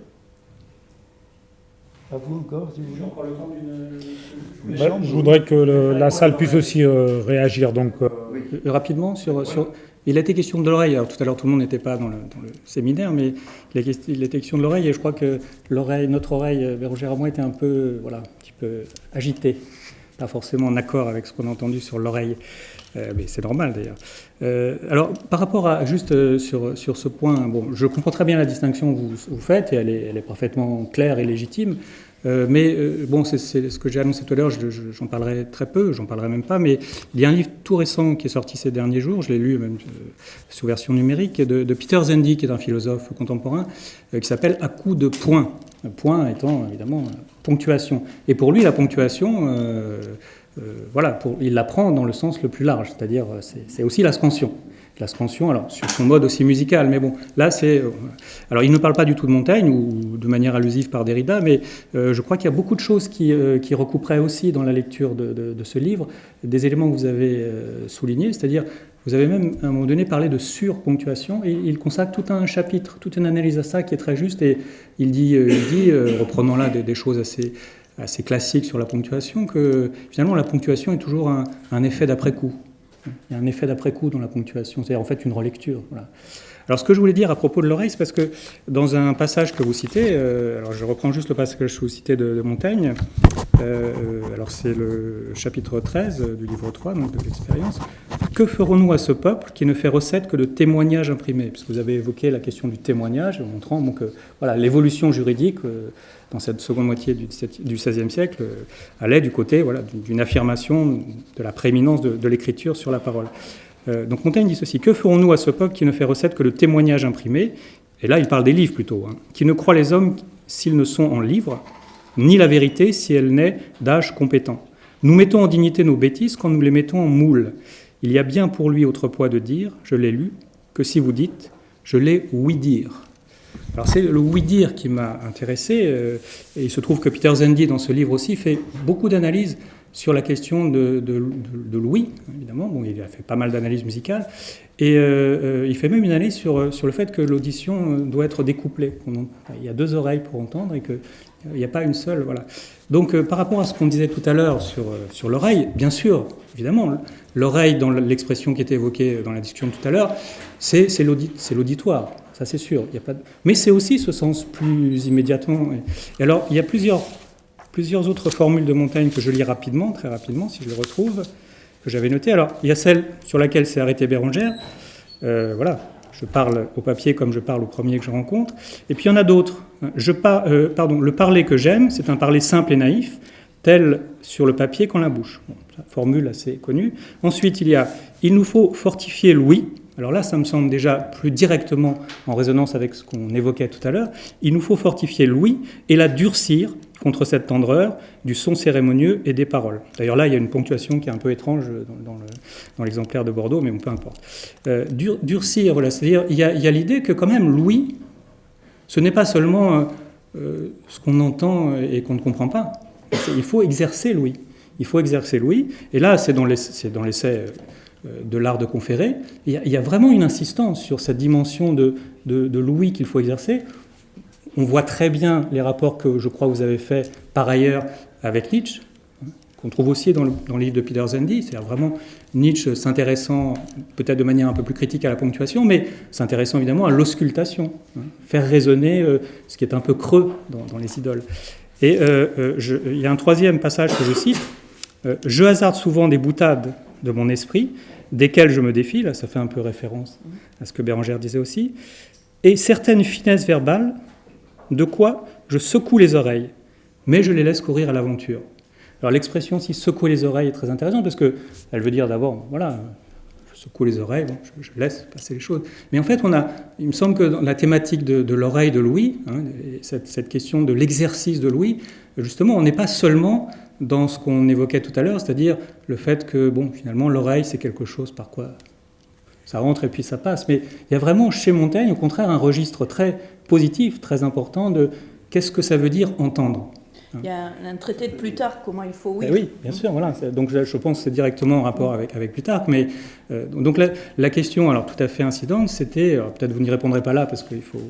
À vous encore, si vous voulez. Encore le temps d'une... Je voudrais que la salle puisse aussi réagir. Donc, rapidement, il a été question de l'oreille. Alors, tout à l'heure, tout le monde n'était pas dans le séminaire, mais il a été question de l'oreille. Et je crois que notre oreille, Bérangère et moi, était un petit peu agitée. Pas forcément en accord avec ce qu'on a entendu sur l'oreille. Mais c'est normal, d'ailleurs. Alors, par rapport à, juste sur ce point, bon, je comprends très bien la distinction que vous faites, et elle est parfaitement claire et légitime. Bon, c'est ce que j'ai annoncé tout à l'heure, j'en parlerai très peu, j'en parlerai même pas, mais il y a un livre tout récent qui est sorti ces derniers jours, je l'ai lu même sous version numérique, de Peter Zendy, qui est un philosophe contemporain, qui s'appelle « À coups de point ». Point étant, évidemment, ponctuation. Et pour lui, la ponctuation... il la prend dans le sens le plus large, c'est-à-dire c'est aussi la scansion. La scansion, alors sur son mode aussi musical, mais bon, là c'est... alors il ne parle pas du tout de Montaigne, ou de manière allusive par Derrida, mais je crois qu'il y a beaucoup de choses qui recouperaient aussi dans la lecture de ce livre, des éléments que vous avez soulignés, c'est-à-dire, vous avez même à un moment donné parlé de surponctuation, et il consacre tout un chapitre, toute une analyse à ça qui est très juste, et il dit reprenant là des choses assez classique sur la ponctuation, que finalement la ponctuation est toujours un effet d'après-coup. Il y a un effet d'après-coup dans la ponctuation, c'est-à-dire en fait une relecture. Voilà. Alors ce que je voulais dire à propos de l'oreille, c'est parce que dans un passage que vous citez, alors je reprends juste le passage que vous citez de Montaigne, alors c'est le chapitre 13 du livre 3, donc de l'expérience. Que ferons-nous à ce peuple qui ne fait recette que de témoignages imprimés? Parce que vous avez évoqué la question du témoignage, en montrant que l'évolution juridique dans cette seconde moitié du XVIe siècle allait du côté d'une affirmation de la prééminence de l'écriture sur la parole. Donc Montaigne dit ceci: que ferons-nous à ce peuple qui ne fait recette que de témoignages imprimés? Et là, il parle des livres plutôt, qui ne croient les hommes s'ils ne sont en livres, ni la vérité si elle n'est d'âge compétent. Nous mettons en dignité nos bêtises quand nous les mettons en moule. Il y a bien pour lui autrefois de dire, je l'ai lu, que si vous dites, je l'ai ouï dire. Alors c'est le oui-dire qui m'a intéressé, et il se trouve que Peter Zendy, dans ce livre aussi, fait beaucoup d'analyses sur la question de l'ouïe, évidemment. Bon, il a fait pas mal d'analyses musicales, et il fait même une analyse sur le fait que l'audition doit être découplée. Il y a 2 oreilles pour entendre, et qu'il n'y a pas une seule. Voilà. Donc par rapport à ce qu'on disait tout à l'heure sur l'oreille, bien sûr, évidemment, l'oreille, dans l'expression qui était évoquée dans la discussion tout à l'heure, c'est l'auditoire. Ça, c'est sûr. Il y a pas de... Mais c'est aussi ce sens plus immédiatement. Et alors, il y a plusieurs autres formules de Montaigne que je lis rapidement, très rapidement, si je le retrouve, que j'avais noté. Alors, il y a celle sur laquelle s'est arrêtée Bérengère. Voilà, je parle au papier comme je parle au premier que je rencontre. Et puis, il y en a d'autres. Le parler que j'aime, c'est un parler simple et naïf, tel sur le papier qu'en la bouche. Bon, formule assez connue. Ensuite, il y a « Il nous faut fortifier l'ouïe ». Alors là, ça me semble déjà plus directement en résonance avec ce qu'on évoquait tout à l'heure. Il nous faut fortifier l'ouïe et la durcir contre cette tendreur du son cérémonieux et des paroles. D'ailleurs là, il y a une ponctuation qui est un peu étrange dans l'exemplaire de Bordeaux, mais bon, peu importe. Durcir, voilà, c'est-à-dire il y a l'idée que quand même l'ouïe, ce n'est pas seulement ce qu'on entend et qu'on ne comprend pas. Il faut exercer l'ouïe. Il faut exercer l'ouïe. Et là, c'est dans l'essai de l'art de conférer, il y a vraiment une insistance sur cette dimension de l'ouïe qu'il faut exercer. On voit très bien les rapports que je crois que vous avez faits par ailleurs avec Nietzsche, qu'on trouve aussi dans le livre de Peter Zendy, c'est-à-dire vraiment Nietzsche s'intéressant peut-être de manière un peu plus critique à la ponctuation, mais s'intéressant évidemment à l'auscultation, faire résonner ce qui est un peu creux dans les idoles. Et il y a un troisième passage que je cite, « Je hasarde souvent des boutades de mon esprit, desquelles je me défie », là ça fait un peu référence à ce que Bérengère disait aussi, et certaines finesses verbales, de quoi je secoue les oreilles, mais je les laisse courir à l'aventure. Alors l'expression si secouer les oreilles est très intéressante, parce qu'elle veut dire d'abord, voilà, je secoue les oreilles, bon, je laisse passer les choses. Mais en fait, il me semble que dans la thématique de l'oreille de l'ouïe, cette question de l'exercice de l'ouïe, justement, on n'est pas seulement dans ce qu'on évoquait tout à l'heure, c'est-à-dire le fait que, bon, finalement, l'oreille, c'est quelque chose par quoi ça rentre et puis ça passe. Mais il y a vraiment, chez Montaigne, au contraire, un registre très positif, très important de qu'est-ce que ça veut dire entendre. Il y a un traité de Plutarque, comment il faut ouïr. Oui, bien sûr, voilà. Donc je pense que c'est directement en rapport avec Plutarque. Mais, donc la question, alors tout à fait incidente, c'était, peut-être vous n'y répondrez pas là parce qu'il faut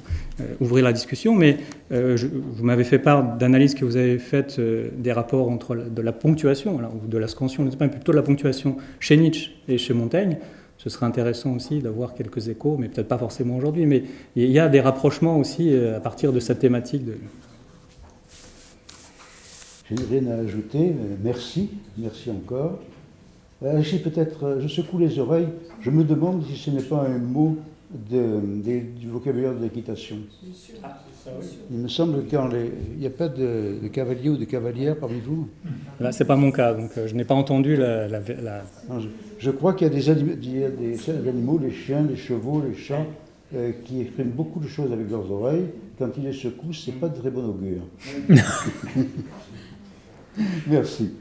ouvrir la discussion, mais vous m'avez fait part d'analyses que vous avez faites des rapports entre de la ponctuation, alors, ou de la scansion, je ne sais pas, mais plutôt de la ponctuation chez Nietzsche et chez Montaigne. Ce serait intéressant aussi d'avoir quelques échos, mais peut-être pas forcément aujourd'hui, mais il y a des rapprochements aussi à partir de cette thématique. Je n'ai rien à ajouter. Merci encore. Si peut-être, je secoue les oreilles, je me demande si ce n'est pas un mot du vocabulaire de l'équitation. Il me semble qu'il n'y a pas de cavalier ou de cavalière parmi vous. Là, ce n'est pas mon cas, donc je n'ai pas entendu la... Non, je crois qu'il y a des animaux, les chiens, les chevaux, les chats, qui expriment beaucoup de choses avec leurs oreilles. Quand ils les secouent, ce n'est pas de très bon augure. Merci.